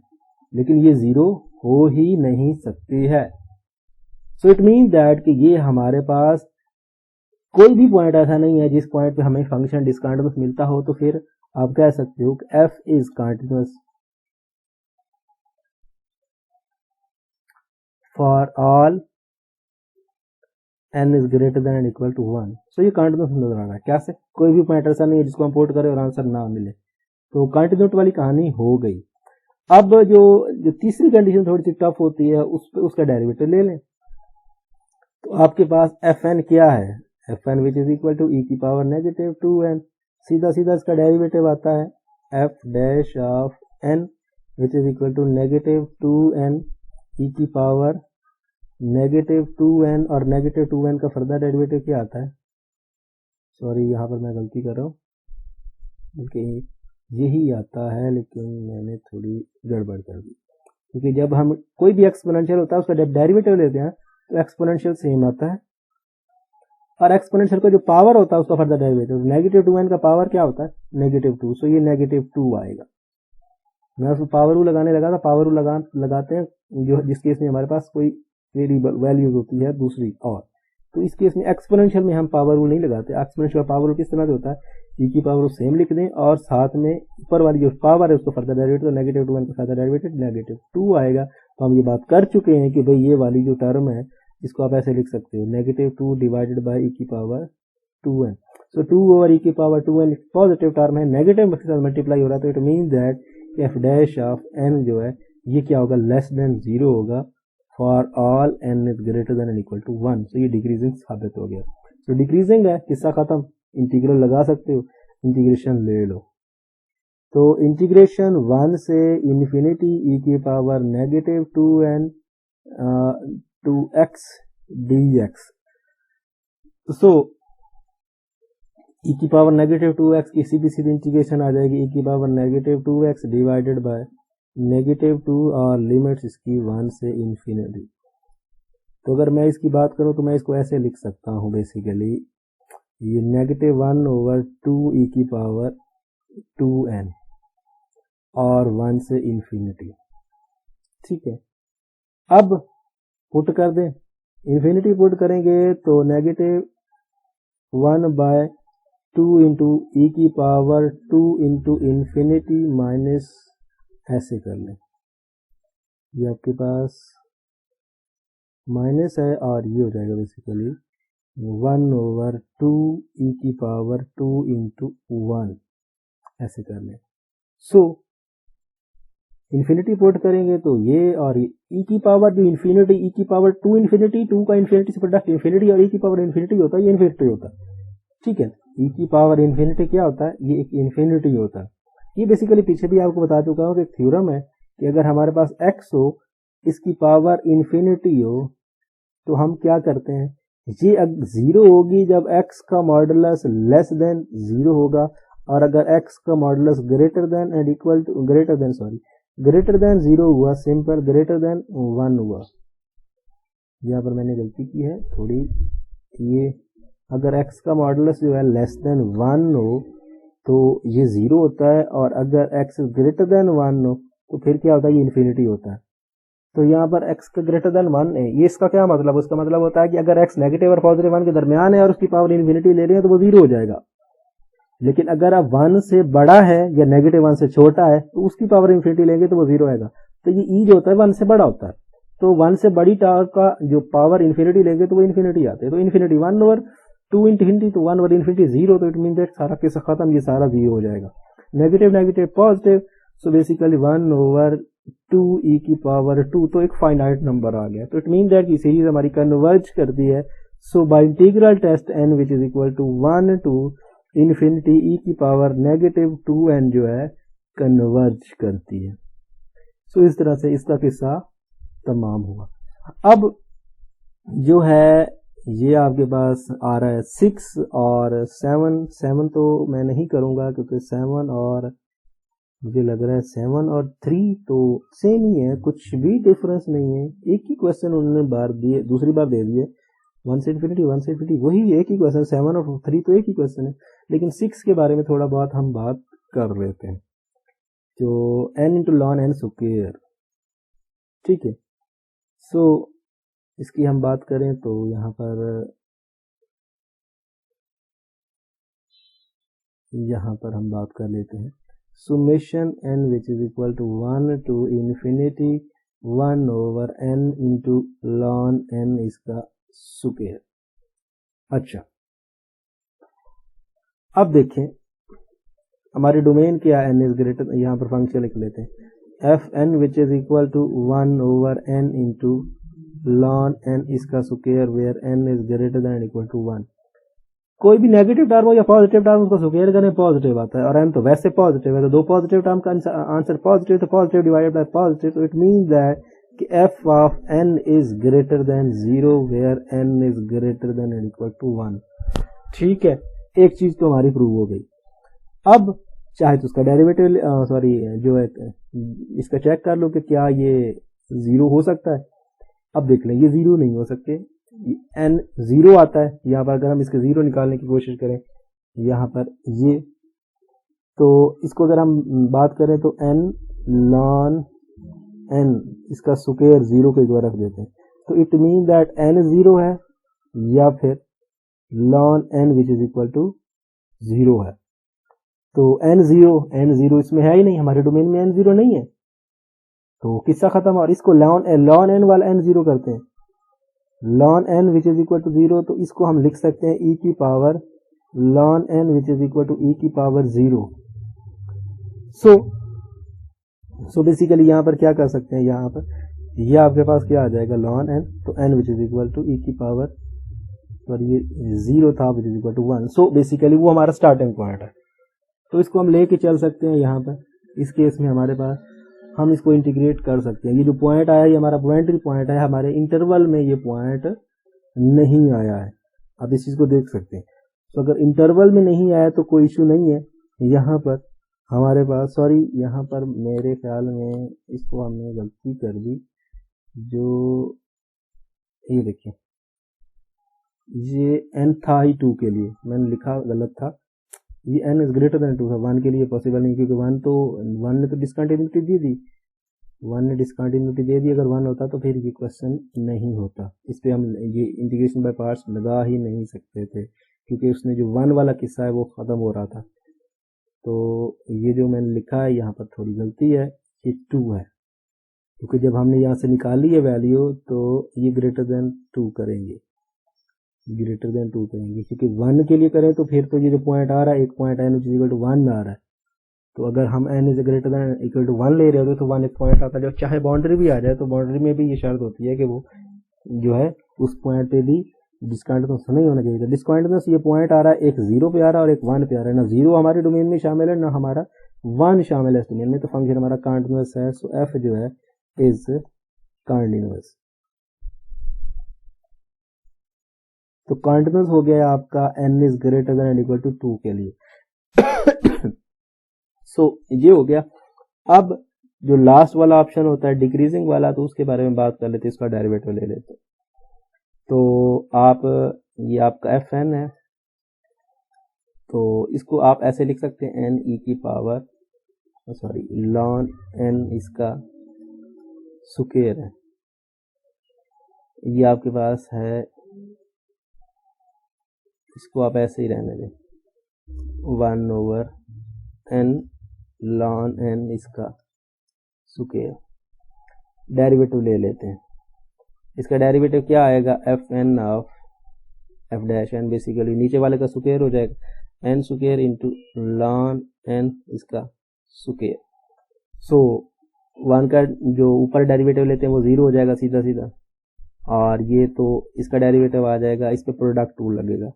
लेकिन ये 0 हो ही नहीं सकती है। सो इट मीन दैट कि ये हमारे पास कोई भी पॉइंट ऐसा नहीं है जिस पॉइंट पे हमें फंक्शन डिसकंटिन्यूअस मिलता हो, तो फिर आप कह सकते हो कि f is continuous for all n is greater than equal to 1। So ये कंटिन्यूअस नजर आ रहा है, कैसे, कोई भी पॉइंट ऐसा नहीं है जिसको हम पुट करें और आंसर ना मिले, तो कंटिन्यूटी वाली कहानी हो गई। अब जो तीसरी कंडीशन थोड़ी सी टफ होती है, उसका डेरिवेटिव ले लें। तो आपके पास fn क्या है, fn which is equal to e⁻²n, सीधा सीधा इसका डेरिवेटिव आता है f dash of n which is equal to -2n e⁻²n, और -2n का फर्दर डेरिवेटिव क्या आता है, सॉरी यहाँ पर मैं गलती कर रहा हूँ, बल्कि यही आता है, लेकिन मैंने थोड़ी गड़बड़ कर दी, क्योंकि जब हम कोई भी एक्सपोनेंशियल होता है उसका डेरिवेटिव लेते हैं तो एक्सपोनेंशियल सेम आता है, और एक्सपोनेंशियल का जो पावर होता है उसका फर्दर डेरिवेटिव -2n का पावर क्या होता है -2, सो ये -2 आएगा। मैं उसमें पावर रू लगाने लगा था, पावर रू लगाते हैं जो जिस केस में हमारे पास कोई वेरिएबल वैल्यूज होती है दूसरी, और तो इस केस में एक्सपोनेंशियल में हम पावर रूल नहीं लगाते। एक्सपोनेंशियल पावर रूल किस तरह से होता है, e की पावर सेम लिख दें और साथ में ऊपर वाली जो पावर है उसको फर्दर डेरिवेटिव, -2n का फर्दर डेरिवेटिव -2 आएगा। तो हम ये बात कर चुके हैं कि भाई ये वाली जो टर्म है इसको आप ऐसे लिख सकते हो -2 डिवाइडेड बाय e की पावर 2n। सो 2 ओवर e की पावर 2n पॉजिटिव टर्म है, नेगेटिव के साथ मल्टीप्लाई हो रहा है, तो it mean that F dash of n जो है ये क्या होगा, लेस देन 0 होगा for all n is greater than and equal to 1। So ये डिक्रीजिंग साबित हो गया। तो डिक्रीजिंग है, किस्सा खत्म, इंटीग्रल लगा सकते हो, इंटीग्रेशन ले लो। तो इंटीग्रेशन 1 से इन्फिनिटी e की power -2n to x dx। So e की पावर -2x की सीधी सीधी इंटीग्रेशन आ जाएगी, e की पावर -2x डिवाइडेड बाय -2 और लिमिट्स इसकी 1 से इन्फिनिटी। तो अगर मैं इसकी बात करूं तो मैं इसको ऐसे लिख सकता हूं बेसिकली, ये -1 ओवर 2 e की पावर 2n और 1 से इन्फिनिटी। ठीक है, अब पुट कर दें, इन्फिनिटी पुट करेंगे तो -1 बाय 2 इंटू ई की पावर 2 इंटू इन्फिनिटी माइनस, ऐसे कर लें, ये आपके पास माइनस है और ये हो जाएगा बेसिकली 1 ओवर 2 ई की पावर 2 इंटू 1, ऐसे कर लें। सो इन्फिनिटी पुट करेंगे तो ये और ई की पावर जो इन्फिनिटी, ई की पावर 2 इन्फिनिटी, 2 का इन्फिनिटी से प्रोडक्ट इन्फिनिटी और ई की पावर इन्फिनिटी होता है, ये इन्फिनिटी होता है। ठीक है, ई की पावर इन्फिनिटी क्या होता है, ये एक इन्फिनिटी होता है। ये बेसिकली पीछे भी आपको बता चुका हूँ कि थ्योरम है कि अगर हमारे पास x हो, इसकी पावर इन्फिनिटी हो, तो हम क्या करते हैं, ये 0 होगी जब x का मॉडुलस लेस देन 0 होगा, और अगर x का modulus greater than and equal to greater than 0 हुआ, सिंपल ग्रेटर देन 1 हुआ। यहाँ पर मैंने गलती की है थोड़ी, ये अगर x का मॉडुलस जो है लेस देन 1 हो तो ये 0 होता है, और अगर x ग्रेटर देन 1 हो तो फिर क्या होता है, ये इन्फिनिटी होता है। तो यहाँ पर x का ग्रेटर देन 1 है, ये इसका क्या मतलब, उसका मतलब होता है कि अगर x नेगेटिव और पॉजिटिव 1 के दरमियान है और उसकी पावर इन्फिनिटी ले रहे हैं तो वो 0 हो जाएगा। लेकिन अगर आप 1 से बड़ा है या -1 से छोटा है तो उसकी पावर इन्फिनिटी लेंगे तो वो 0 आएगा। तो ये ई जो होता है 1 से बड़ा होता है, तो 1 से बड़ी टावर का जो पावर इन्फिनिटी लेंगे तो वो इन्फिनिटी आते हैं। तो इन्फिनिटी 1 ओवर 2 इन्फिनिटी, तो 1 ओवर इन्फिनिटी 0, तो इट मीन दैट सारा केस खत्म, ये सारा 0 हो जाएगा। Negative negative positive, so basically 1 over 2 ई की पावर 2, तो एक फाइनाइट नंबर आ गया। तो इट मीन दैट ये सीरीज हमारी कन्वर्ज करती है। So by integral test n which is equal to 1 to infinity e की पावर -2n जो है कन्वर्ज करती है। सो इस तरह से इसका किस्सा तमाम हुआ। अब जो है ये आपके पास आ रहा है 6 और 7 तो मैं नहीं करूंगा क्योंकि 7 और मुझे लग रहा है 7 और 3 तो सेम ही है, कुछ भी डिफरेंस नहीं है, एक ही क्वेश्चन उन्होंने बार दिए, दूसरी बार दे दिए 1 से इन्फिनिटी, वही एक ही क्वेश्चन, 7 और 3 तो एक ही क्वेश्चन है। लेकिन 6 के बारे में थोड़ा बहुत हम बात कर लेते हैं, तो n into ln n square. ठीक है, सो इसकी हम बात करें तो यहाँ पर हम बात कर लेते हैं summation n which is equal to 1 to infinity 1 over n into ln n इसका स्क्वायर। अच्छा, अब देखें हमारी डोमेन क्या है, n इज ग्रेटर, यहाँ पर फंक्शन लिख लेते हैं F N which is equal to 1 over n into ln n इसका square where n is greater than equal to 1। कोई भी नेगेटिव टर्म हो या पॉजिटिव टर्म उसको स्क्वायर करने पॉजिटिव आता है, और n तो वैसे पॉजिटिव है, तो दो पॉजिटिव टर्म का आंसर पॉजिटिव, तो पॉजिटिव डिवाइडेड बाय पॉजिटिव, तो इट मींस दैट कि f of n is greater than 0 where n is greater than and equal to 1। ठीक है, एक चीज तो हमारी प्रूव हो गई। अब चाहे तो उसका डेरिवेटिव जो है इसका चेक कर लो कि क्या ये 0 हो सकता है। अब देख लें ये जीरो नहीं हो सकते, एन जीरो आता है यहाँ पर, अगर हम इसके जीरो निकालने की कोशिश करें यहाँ पर ये, तो इसको अगर हम बात करें तो एन लॉन एन इसका स्क्वायर जीरो के द्वारा रख देते हैं, तो it mean that N zero है या फिर ln N which is equal to zero है। तो एन जीरो इसमें है ही नहीं, हमारे डोमेन में एन जीरो नहीं है, तो किस्सा खत्म। और इसको लॉन एन वाला एन जीरो करते हैं, ln N which is equal to zero, तो इसको हम लिख सकते हैं ई की power ln N which is equal to e की पावर जीरो। सो बेसिकली यहाँ पर क्या कर सकते हैं, यहाँ पर ये आपके पास क्या आ जाएगा लॉन एन, तो n which is equal to e की पावर, और ये जीरो था which is equal to 1। So basically वो हमारा स्टार्टिंग पॉइंट है, तो इसको हम लेके चल सकते हैं यहाँ पर। इस केस में हमारे पास हम इसको इंटीग्रेट कर सकते हैं। ये जो पॉइंट आया ये हमारा पॉइंट्री पॉइंट है, हमारे इंटरवल में ये पॉइंट नहीं आया है। अब इस चीज को देख सकते हैं, तो अगर इंटरवल में नहीं आया तो कोई इश्यू नहीं है। यहाँ पर हमारे पास यहाँ पर मेरे ख्याल में इसको हमने गलती कर दी, जो ये देखिए ये एन था ही 2 के लिए, मैंने लिखा गलत था, ये n इज ग्रेटर देन 2 है, 1 के लिए पॉसिबल नहीं, क्योंकि 1 ने तो डिस्कंटिन्यूटी दी थी, 1 ने डिस्कंटिन्यूटी दे दी। अगर 1 होता तो फिर ये क्वेश्चन नहीं होता, इस पे हम ये इंटीग्रेशन बाय पार्ट्स लगा ही नहीं सकते थे, क्योंकि उसने जो 1 वाला किस्सा है वो खत्म हो रहा था। तो ये जो मैंने लिखा है यहाँ पर थोड़ी गलती है, ये 2 है, क्योंकि जब हमने यहाँ से निकाली है वैल्यू तो ये ग्रेटर देन 2 करेंगे, ग्रेटर देन 2 करेंगे, क्योंकि 1 के लिए करें तो फिर तो ये जो पॉइंट आ रहा है, एक point n is equal to 1 आ रहा है, तो अगर हम n is greater than equal to 1 ले रहे होते तो 1 एक पॉइंट आता है, जो चाहे बाउंड्री भी आ जाए तो बाउंड्री में भी ये शर्त होती है कि वो जो है उस पॉइंट पे भी डिस्कंटिन्यूअस नहीं होना चाहिए। डिस्कंटिन्यूअस ये पॉइंट आ रहा है, एक 0 पे आ रहा है और एक 1 पे आ रहा है, ना 0 हमारे डोमेन में शामिल है ना हमारा 1 शामिल है इस डोमेन में, तो फंक्शन हमारा कंटीन्यूअस है। सो f जो है इज कंटीन्यूअस। तो कंटीन्यूअस हो गया आपका n is greater than equal to 2 के लिए। सो ये हो गया। अब जो लास्ट वाला ऑप्शन होता है डिक्रीजिंग वाला, तो उसके बारे में बात कर लेते हैं, इसका डेरिवेटिव ले लेते हैं। तो आप ये आपका fn है, तो इसको आप ऐसे लिख सकते हैं n e की पावर लॉन n इसका स्क्वायर है, ये आपके पास है, इसको आप ऐसे ही रहने दें 1 ओवर n लॉन n इसका स्क्वायर। डेरिवेटिव ले लेते हैं, इसका डेरिवेटिव क्या आएगा, F N of F dash N, basically नीचे वाले का स्क्वायर हो जाएगा, N square into ln N इसका स्क्वायर। सो 1 का जो ऊपर डेरिवेटिव लेते हैं वो 0 हो जाएगा सीधा सीधा, और ये तो इसका डेरिवेटिव आ जाएगा, इस पे प्रोडक्ट रूल लगेगा,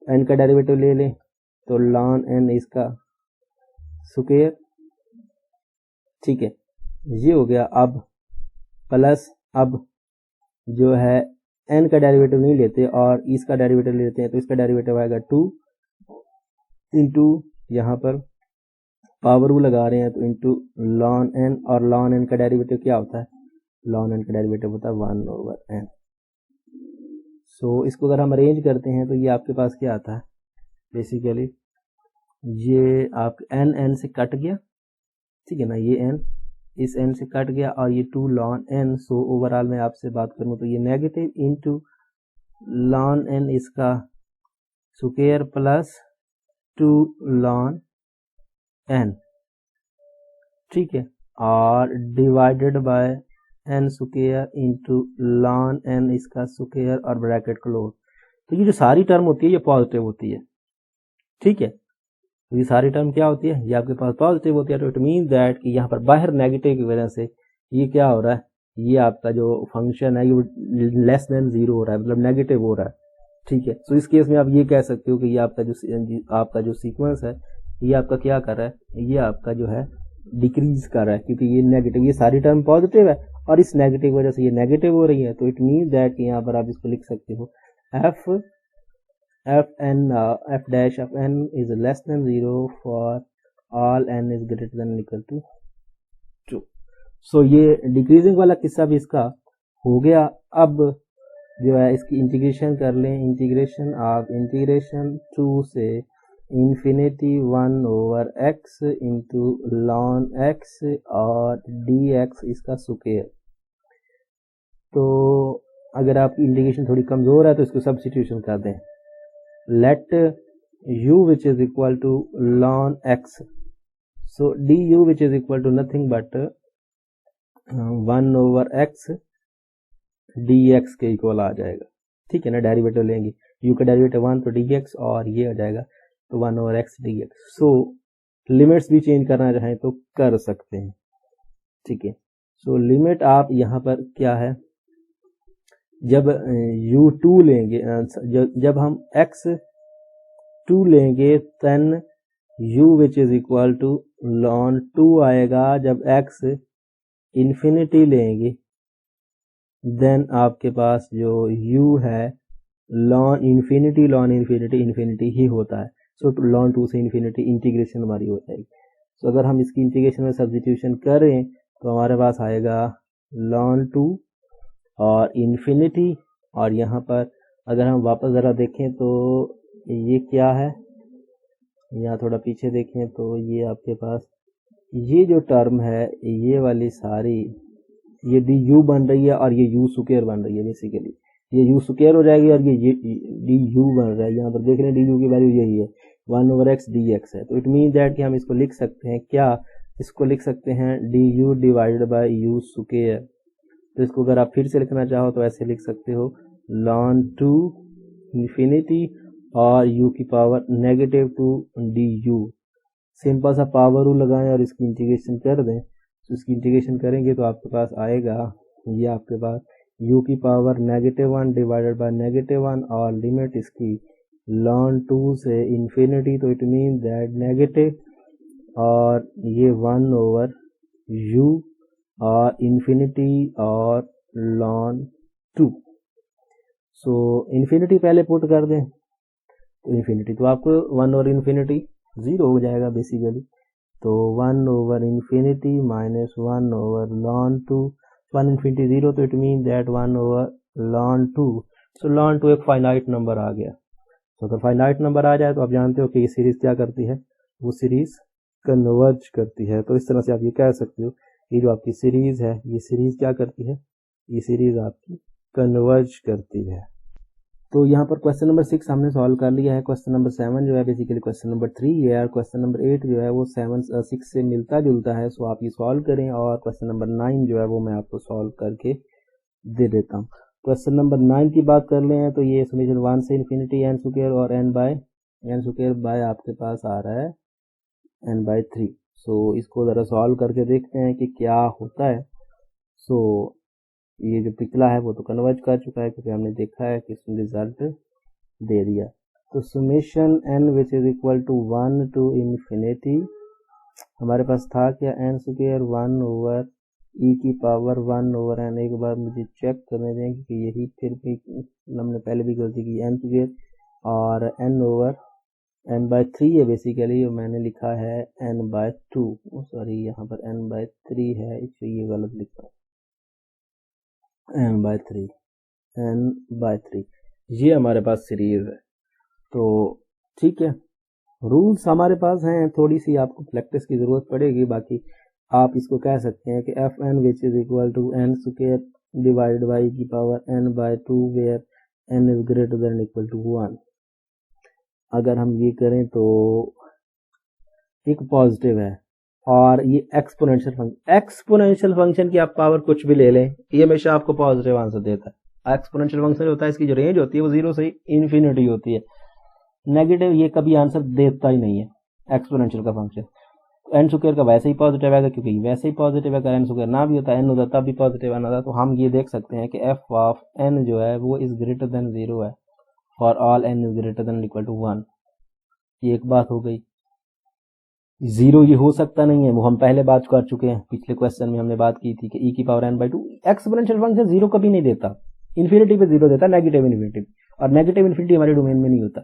एन का डेरिवेटिव ले लें तो लॉन एन इसका स्क्वायर, ठीक है, ये हो गया। अब प्लस अब जो है n का डेरिवेटिव नहीं लेते और इसका डेरिवेटिव लेते हैं, तो इसका डेरिवेटिव आएगा 2 इंटू यहाँ पर पावर रूल लगा रहे हैं तो इंटू लॉन n, और लॉन n का डेरिवेटिव क्या होता है, लॉन n का डेरिवेटिव होता है 1 ओवर n। सो इसको अगर हम अरेंज करते हैं तो ये आपके पास क्या आता है, बेसिकली ये आप n से कट गया, ठीक है ना, ये n इस n से कट गया और ये 2 लॉन n। सो ओवरऑल मैं आपसे बात करूँ तो ये नेगेटिव इंटू लॉन n इसका स्क्वायर प्लस 2 लॉन n, ठीक है, और divided by n square into ln n इसका स्क्वायर और ब्रैकेट क्लोज। तो ये जो सारी टर्म होती है ये पॉजिटिव होती है, ठीक है, तो ये सारी टर्म क्या होती है, ये आपके पास पॉजिटिव होती है। तो इट मीन दैट कि यहाँ पर बाहर नेगेटिव की वजह से ये क्या हो रहा है, ये आपका जो फंक्शन है ये लेस देन 0 हो रहा है, मतलब नेगेटिव हो रहा है, ठीक है। तो इस केस में आप ये कह सकते हो कि ये आपका जो सीक्वेंस है ये आपका क्या कर रहा है, ये आपका जो है डिक्रीज कर रहा है, क्योंकि ये नेगेटिव, ये सारी टर्म पॉजिटिव है और इस नेगेटिव वजह से ये नेगेटिव हो रही है। तो इट मीन दैट कि यहाँ पर आप इसको लिख सकते हो f dash of n is less than 0 for all n is greater than or equal to 2। सो ये डिक्रीजिंग वाला किस्सा भी इसका हो गया। अब जो है इसकी इंटीग्रेशन कर लें, इंटीग्रेशन ऑफ इंटीग्रेशन 2 से infinity 1 over x into lawn x और डी एक्स इसका स्क्वायर। तो अगर आप इंटीग्रेशन थोड़ी कमज़ोर है तो इसको सब्स्टिट्यूशन कर दें। Let u which is equal to ln X, so D U which is equal to nothing but 1 over X D X के इक्वल आ जाएगा। ठीक है ना, डेरिवेटिव लेंगे, u का डेरिवेटिव 1 तो डी एक्स और ये आ जाएगा तो 1 ओवर एक्स डी एक्स। सो लिमिट्स भी चेंज करना चाहें तो कर सकते हैं। ठीक है, सो लिमिट आप यहाँ पर क्या है, जब u2 लेंगे, जब हम x2 लेंगे तन u which is equal to ln 2 आएगा। जब x इंफिनिटी लेंगे देन आपके पास जो u है लॉन इन्फिनिटी इन्फिनिटी ही होता है। सो लॉन 2 से इन्फिनिटी इंटीग्रेशन हमारी हो जाएगी। सो अगर हम इसकी इंटीग्रेशन में सब्स्टिट्यूशन करें तो हमारे पास आएगा लॉन 2 और इन्फिनिटी, और यहाँ पर अगर हम वापस ज़रा देखें तो ये क्या है, यहाँ थोड़ा पीछे देखें तो ये आपके पास ये जो टर्म है ये वाली सारी ये डी यू बन रही है और ये यू स्क्वायर बन रही है। बेसिकली ये यू स्क्वायर हो जाएगी और ये डी यू बन रहा है। यहाँ पर देख रहे हैं डी यू की वैल्यू यही है 1 ओवर एक्स डी एक्स है। तो इट मीन दैट कि हम इसको लिख सकते हैं क्या, इसको लिख सकते हैं D you divided by you square. तो इसको अगर आप फिर से लिखना चाहो तो ऐसे लिख सकते हो लॉन 2 इन्फिनिटी और u की पावर -2 डी यू। सिंपल सा पावर रूल लगाएं और इसकी इंटीग्रेशन कर दें। तो इसकी इंटीग्रेशन करेंगे तो आपके पास आएगा ये आपके पास u की पावर -1 डिवाइडेड बाय -1 और लिमिट इसकी लॉन 2 से इन्फिनिटी। तो इट मीन दैट नेगेटिव और ये 1 ओवर u और इन्फिनिटी और लॉन 2। सो इन्फिनिटी पहले पुट कर दें तो इन्फिनिटी तो आपको 1 ओवर इन्फिनिटी 0 हो जाएगा बेसिकली। तो 1 over infinity minus 1 over lawn 2, 1 infinity 0 तो it mean that 1 over lawn 2। So lawn 2 एक फाइनाइट नंबर आ गया। तो अगर फाइनाइट नंबर आ जाए तो आप जानते हो कि ये सीरीज क्या करती है, वो सीरीज कन्वर्ज करती है। तो इस तरह से आप ये कह सकते हो ये जो आपकी सीरीज है ये सीरीज क्या करती है, ये सीरीज आपकी कन्वर्ज करती है। तो यहाँ पर क्वेश्चन नंबर 6 हमने सॉल्व कर लिया है। क्वेश्चन नंबर 7 जो है बेसिकली क्वेश्चन नंबर 3 है और क्वेश्चन नंबर 8 जो है वो 6 से मिलता जुलता है। सो आप ये सॉल्व करें और क्वेश्चन नंबर 9 जो है वो मैं आपको सॉल्व करके दे देता हूँ। क्वेश्चन नंबर 9 की बात कर लें तो ये समीशन 1 से इन्फिनिटी एन स्क्वायर और एन स्क्वायर बाय आपके पास आ रहा है n/3। सो इसको ज़रा सॉल्व करके देखते हैं कि क्या होता है। सो ये जो पिछला है वो तो कन्वर्ज कर चुका है क्योंकि हमने देखा है कि इसमें रिजल्ट दे दिया। तो summation n which is equal to 1 to infinity हमारे पास था क्या, n स्क्वायर 1 ओवर e की पावर 1 ओवर n। एक बार मुझे चेक करने दें कि यही फिर भी हमने पहले भी गलती की, n स्क्वायर और n ओवर n/3 है बेसिकली, और मैंने लिखा है n/2। सॉरी यहाँ पर n/3 है, इसलिए ये गलत लिखा n/3 ये हमारे पास सीरीज है। तो ठीक है, रूल्स हमारे पास हैं, थोड़ी सी आपको प्रैक्टिस की ज़रूरत पड़ेगी। बाकी आप इसको कह सकते हैं कि f N which is equal to n square divide by की power n/2 where n is greater than equal to 1। अगर हम ये करें तो एक पॉजिटिव है और ये एक्सपोनेंशियल फंक्शन की आप पावर कुछ भी ले लें ये हमेशा आपको पॉजिटिव आंसर देता है। एक्सपोनेंशियल फंक्शन होता है इसकी जो रेंज होती है वो 0 से इन्फिनिटी होती है। नेगेटिव ये कभी आंसर देता ही नहीं है एक्सपोनेंशियल का फंक्शन। एन स्क्वायर का वैसे ही पॉजिटिव आएगा क्योंकि वैसे ही पॉजिटिव है। अगर एन स्क्वायर ना भी होता एन होता तब भी पॉजिटिव आना था। तो हम ये देख सकते हैं कि एफ ऑफ एन जो है वो इज ग्रेटर देन 0 है for all N is greater than equal to 1। ये एक बात हो गई। 0 ये हो सकता नहीं है, वो हम पहले बात कर चुके हैं, पिछले क्वेश्चन में हमने बात की थी कि e की पावर n/2 एक्सपोनेंशियल फंक्शन 0 कभी नहीं देता, इन्फिनिटी पे 0 देता, नेगेटिव इन्फिनिटी, और नेगेटिव इन्फिनिटी हमारे डोमेन में नहीं होता।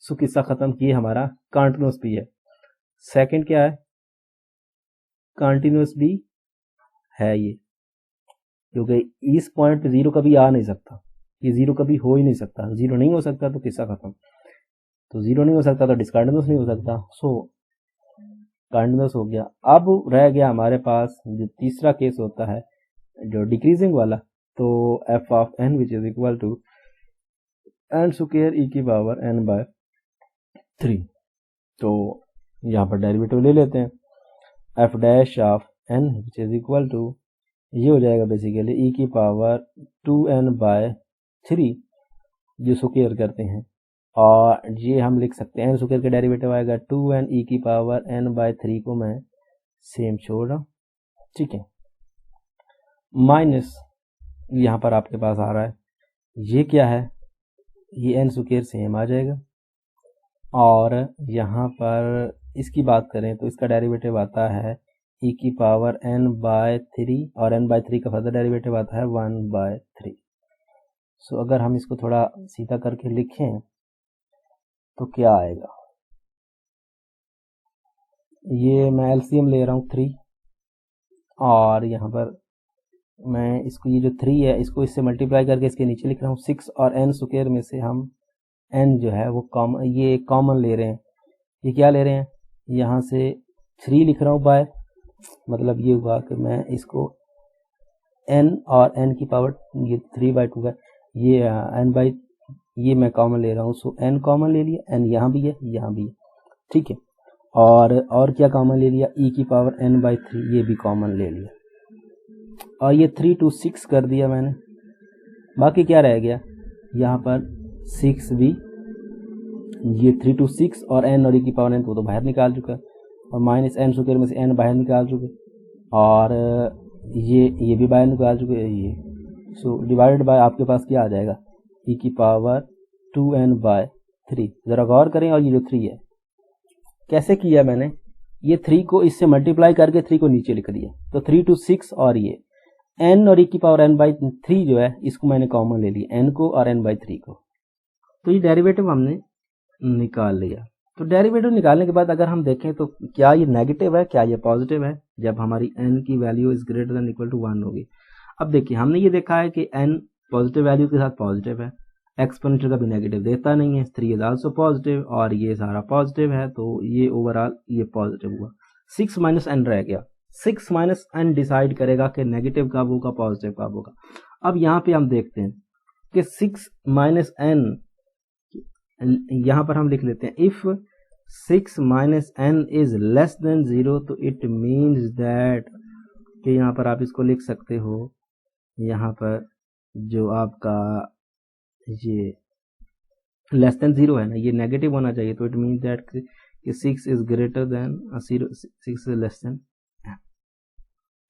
सो किस्सा खत्म किए, हमारा कंटिन्यूअस भी है। सेकंड क्या है, कंटिन्यूअस भी है ये। क्योंकि इस पॉइंट पे जीरो कभी आ नहीं सकता, ये जीरो कभी हो ही नहीं सकता, जीरो नहीं हो सकता तो किस्सा खत्म, तो जीरो नहीं हो सकता तो डिस्कंटिन्यूअस नहीं हो सकता, सो कंटिन्यूअस हो गया। अब रह गया हमारे पास जो तीसरा केस होता है जो डिक्रीजिंग वाला, तो f of N which is equal to n square e की पावर एन बाय 3। तो यहाँ पर डेरिवेटिव ले लेते हैं, F dash of N which is equal to, ये हो जाएगा बेसिकली ई की पावर 2n बाय 3 जो स्क्वायर करते हैं, और ये हम लिख सकते हैं एन स्क्वायर का डेरिवेटिव आएगा 2n ई की पावर n बाय 3 को मैं सेम छोड़ रहा हूँ, ठीक है, माइनस यहाँ पर आपके पास आ रहा है ये क्या है, ये एन स्क्वायर सेम आ जाएगा, और यहाँ पर इसकी बात करें तो इसका डेरिवेटिव आता है ई की पावर n बाय 3 और n बाय 3 का फर्दर डेरिवेटिव आता है 1 बाय 3। सो अगर हम इसको थोड़ा सीधा करके लिखें तो क्या आएगा, ये मैं एलसीएम ले रहा हूँ 3, और यहाँ पर मैं इसको ये जो 3 है इसको इससे मल्टीप्लाई करके इसके नीचे लिख रहा हूँ 6, और n स्क्वायर में से हम n जो है वो ये कॉमन ले रहे हैं, ये क्या ले रहे हैं, यहाँ से 3 लिख रहा हूँ बाय, मतलब ये हुआ कि मैं इसको n और n की पावर ये 3/2 है, ये n बाई ये मैं कॉमन ले रहा हूँ, सो n कॉमन ले लिया, n यहाँ भी है यहाँ भी है, ठीक है, और क्या कॉमन ले लिया, e की पावर n बाई 3 ये भी कॉमन ले लिया, और ये 3 to 6 कर दिया मैंने, बाकी क्या रह गया यहाँ पर 6 भी, ये 3 to 6 और n और e की पावर n तो बाहर निकाल चुका है, और माइनस n स्क्वायर में से n बाहर निकाल चुके, और ये भी बाहर निकाल चुके हैं ये, सो डिवाइडेड बाय आपके पास क्या आ जाएगा e की पावर 2n बाय 3। जरा गौर करें, और ये जो 3 है कैसे किया मैंने, ये 3 को इससे मल्टीप्लाई करके 3 को नीचे लिख दिया, तो 3 to 6 और ये n और e की पावर n बाई 3 जो है इसको मैंने कॉमन ले लिया, n को और n बाई 3 को, तो ये डेरिवेटिव हमने निकाल लिया। तो डेरिवेटिव निकालने के बाद अगर हम देखें तो क्या ये नेगेटिव है क्या ये पॉजिटिव है, जब हमारी n की value is greater than equal to 1 होगी। अब देखिए हमने ये देखा है कि n पॉजिटिव वैल्यू के साथ पॉजिटिव है, एक्सपोनेंशियल का भी नेगेटिव देता नहीं है, 3 इज आल्सो पॉजिटिव, और ये सारा पॉजिटिव है, तो ये ओवरऑल ये पॉजिटिव हुआ। 6 माइनस n रह गया, 6 माइनस n डिसाइड करेगा कि नेगेटिव कब होगा पॉजिटिव कब होगा। अब यहाँ पे हम देखते हैं कि 6 माइनस n, यहाँ पर हम लिख लेते हैं if 6 minus n is less than 0, तो इट मीन्स दैट कि यहाँ पर आप इसको लिख सकते हो, यहाँ पर जो आपका ये लेस देन 0 है ना, ये नेगेटिव होना चाहिए, तो इट मीन्स दैट कि 6 is greater than 0, 6 is less then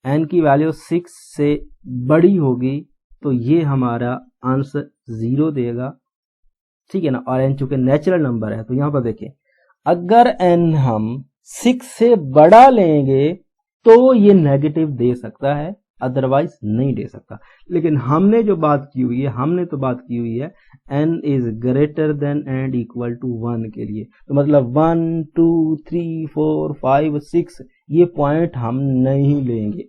n की वैल्यू 6 से बड़ी होगी तो ये हमारा आंसर 0 देगा, ठीक है ना, और n चूंकि नेचुरल नंबर है तो यहाँ पर देखिए अगर n हम 6 से बड़ा लेंगे तो ये नेगेटिव दे सकता है, अदरवाइज नहीं दे सकता। लेकिन हमने जो बात की हुई है, हमने तो बात की हुई है n is greater than and equal to 1 के लिए, तो मतलब 1 2 3 4 5 6 ये पॉइंट हम नहीं लेंगे,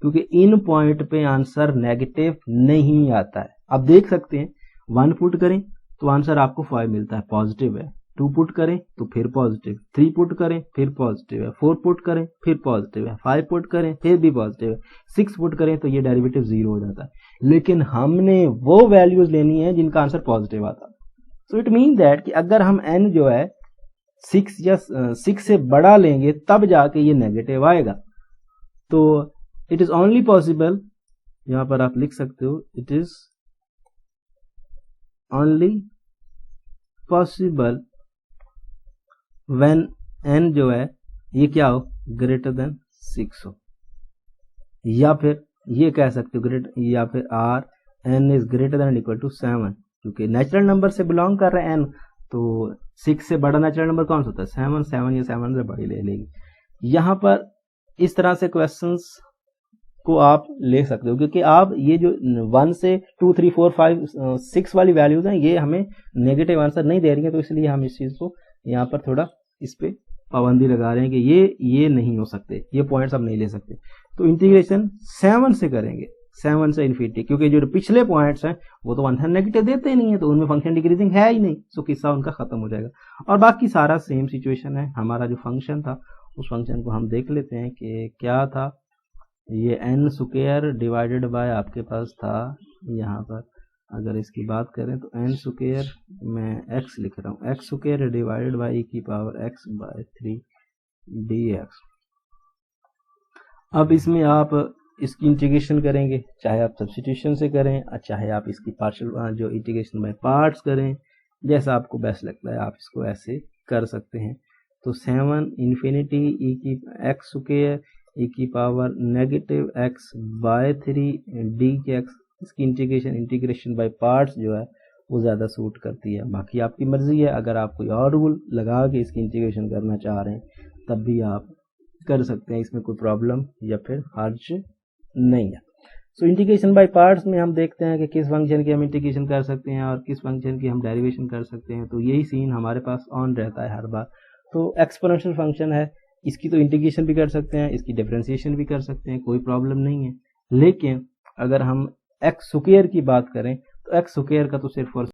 क्योंकि इन पॉइंट पे आंसर नेगेटिव नहीं आता है। आप देख सकते हैं 1 पुट करें तो आंसर आपको 5 मिलता है, पॉजिटिव है, 2 पुट करें तो फिर पॉजिटिव, 3 पुट करें फिर पॉजिटिव है, 4 पुट करें फिर पॉजिटिव है, 5 पुट करें फिर भी पॉजिटिव है, 6 पुट करें तो ये डेरिवेटिव 0 हो जाता है। लेकिन हमने वो वैल्यूज लेनी है जिनका आंसर पॉजिटिव आता है। सो इट मीन दैट कि अगर हम n जो है 6 या 6 से बड़ा लेंगे तब जाके ये नेगेटिव आएगा। तो इट इज ओनली पॉसिबल, यहां पर आप लिख सकते हो it is only possible when n जो है ये क्या हो ग्रेटर देन 6 हो, या फिर ये कह सकते हो ग्रेटर, या फिर r n is greater than equal to 7, क्योंकि नेचुरल नंबर से बिलोंग कर रहे हैं n, तो 6 से बड़ा नेचुरल नंबर कौन सा होता है 7, 7 या 7 से बड़ी ले लेगी। यहाँ पर इस तरह से क्वेश्चंस को आप ले सकते हो, क्योंकि आप ये जो 1 से 2 3 4 5 6 वाली वैल्यूज हैं ये हमें नेगेटिव आंसर नहीं दे रही है, तो इसलिए हम इस चीज को यहाँ पर थोड़ा इस पे पाबंदी लगा रहे हैं कि ये नहीं हो सकते, ये पॉइंट्स हम नहीं ले सकते। तो इंटीग्रेशन 7 से करेंगे, 7 से इन्फिनिटी, क्योंकि जो पिछले पॉइंट्स हैं वो तो 1 नेगेटिव देते ही नहीं है, तो उनमें फंक्शन डिक्रीजिंग है ही नहीं, सो किस्सा उनका खत्म हो जाएगा। और बाकी सारा सेम सिचुएशन है। हमारा जो फंक्शन था उस फंक्शन को हम देख लेते हैं कि क्या था। ये n स्क्वायर डिवाइडेड बाय आपके पास था यहाँ पर, अगर इसकी बात करें तो n स्क्वायर मैं x लिख रहा हूँ, x square divided by e की पावर x बाय 3 dx। अब इसमें आप इसकी इंटीग्रेशन करेंगे, चाहे आप सब्स्टिट्यूशन से करें चाहे आप इसकी पार्शियल जो इंटीग्रेशन बाय पार्ट्स करें, जैसा आपको बेस्ट लगता है आप इसको ऐसे कर सकते हैं। तो 7 इन्फिनिटी e की x स्क्वायर e की power negative x by 3 dx, इसकी इंटीग्रेशन बाय पार्ट्स जो है वो ज़्यादा सूट करती है। बाकी आपकी मर्ज़ी है, अगर आप कोई और रूल लगा के इसकी इंटीग्रेशन करना चाह रहे हैं तब भी आप कर सकते हैं, इसमें कोई प्रॉब्लम या फिर हर्ज नहीं है। सो इंटीग्रेशन बाय पार्ट्स में हम देखते हैं कि किस फंक्शन की हम इंटीग्रेशन कर सकते हैं और किस फंक्शन की हम डेरिवेशन कर सकते हैं। तो यही सीन हमारे पास ऑन रहता है हर बार। तो एक्सपोनेंशियल फंक्शन है, इसकी तो इंटीग्रेशन भी कर सकते हैं, इसकी डिफरेंशिएशन भी कर सकते हैं, कोई प्रॉब्लम नहीं है। लेकिन अगर हम एक्स स्क्वायर की बात करें तो एक्स स्क्वायर का तो सिर्फ और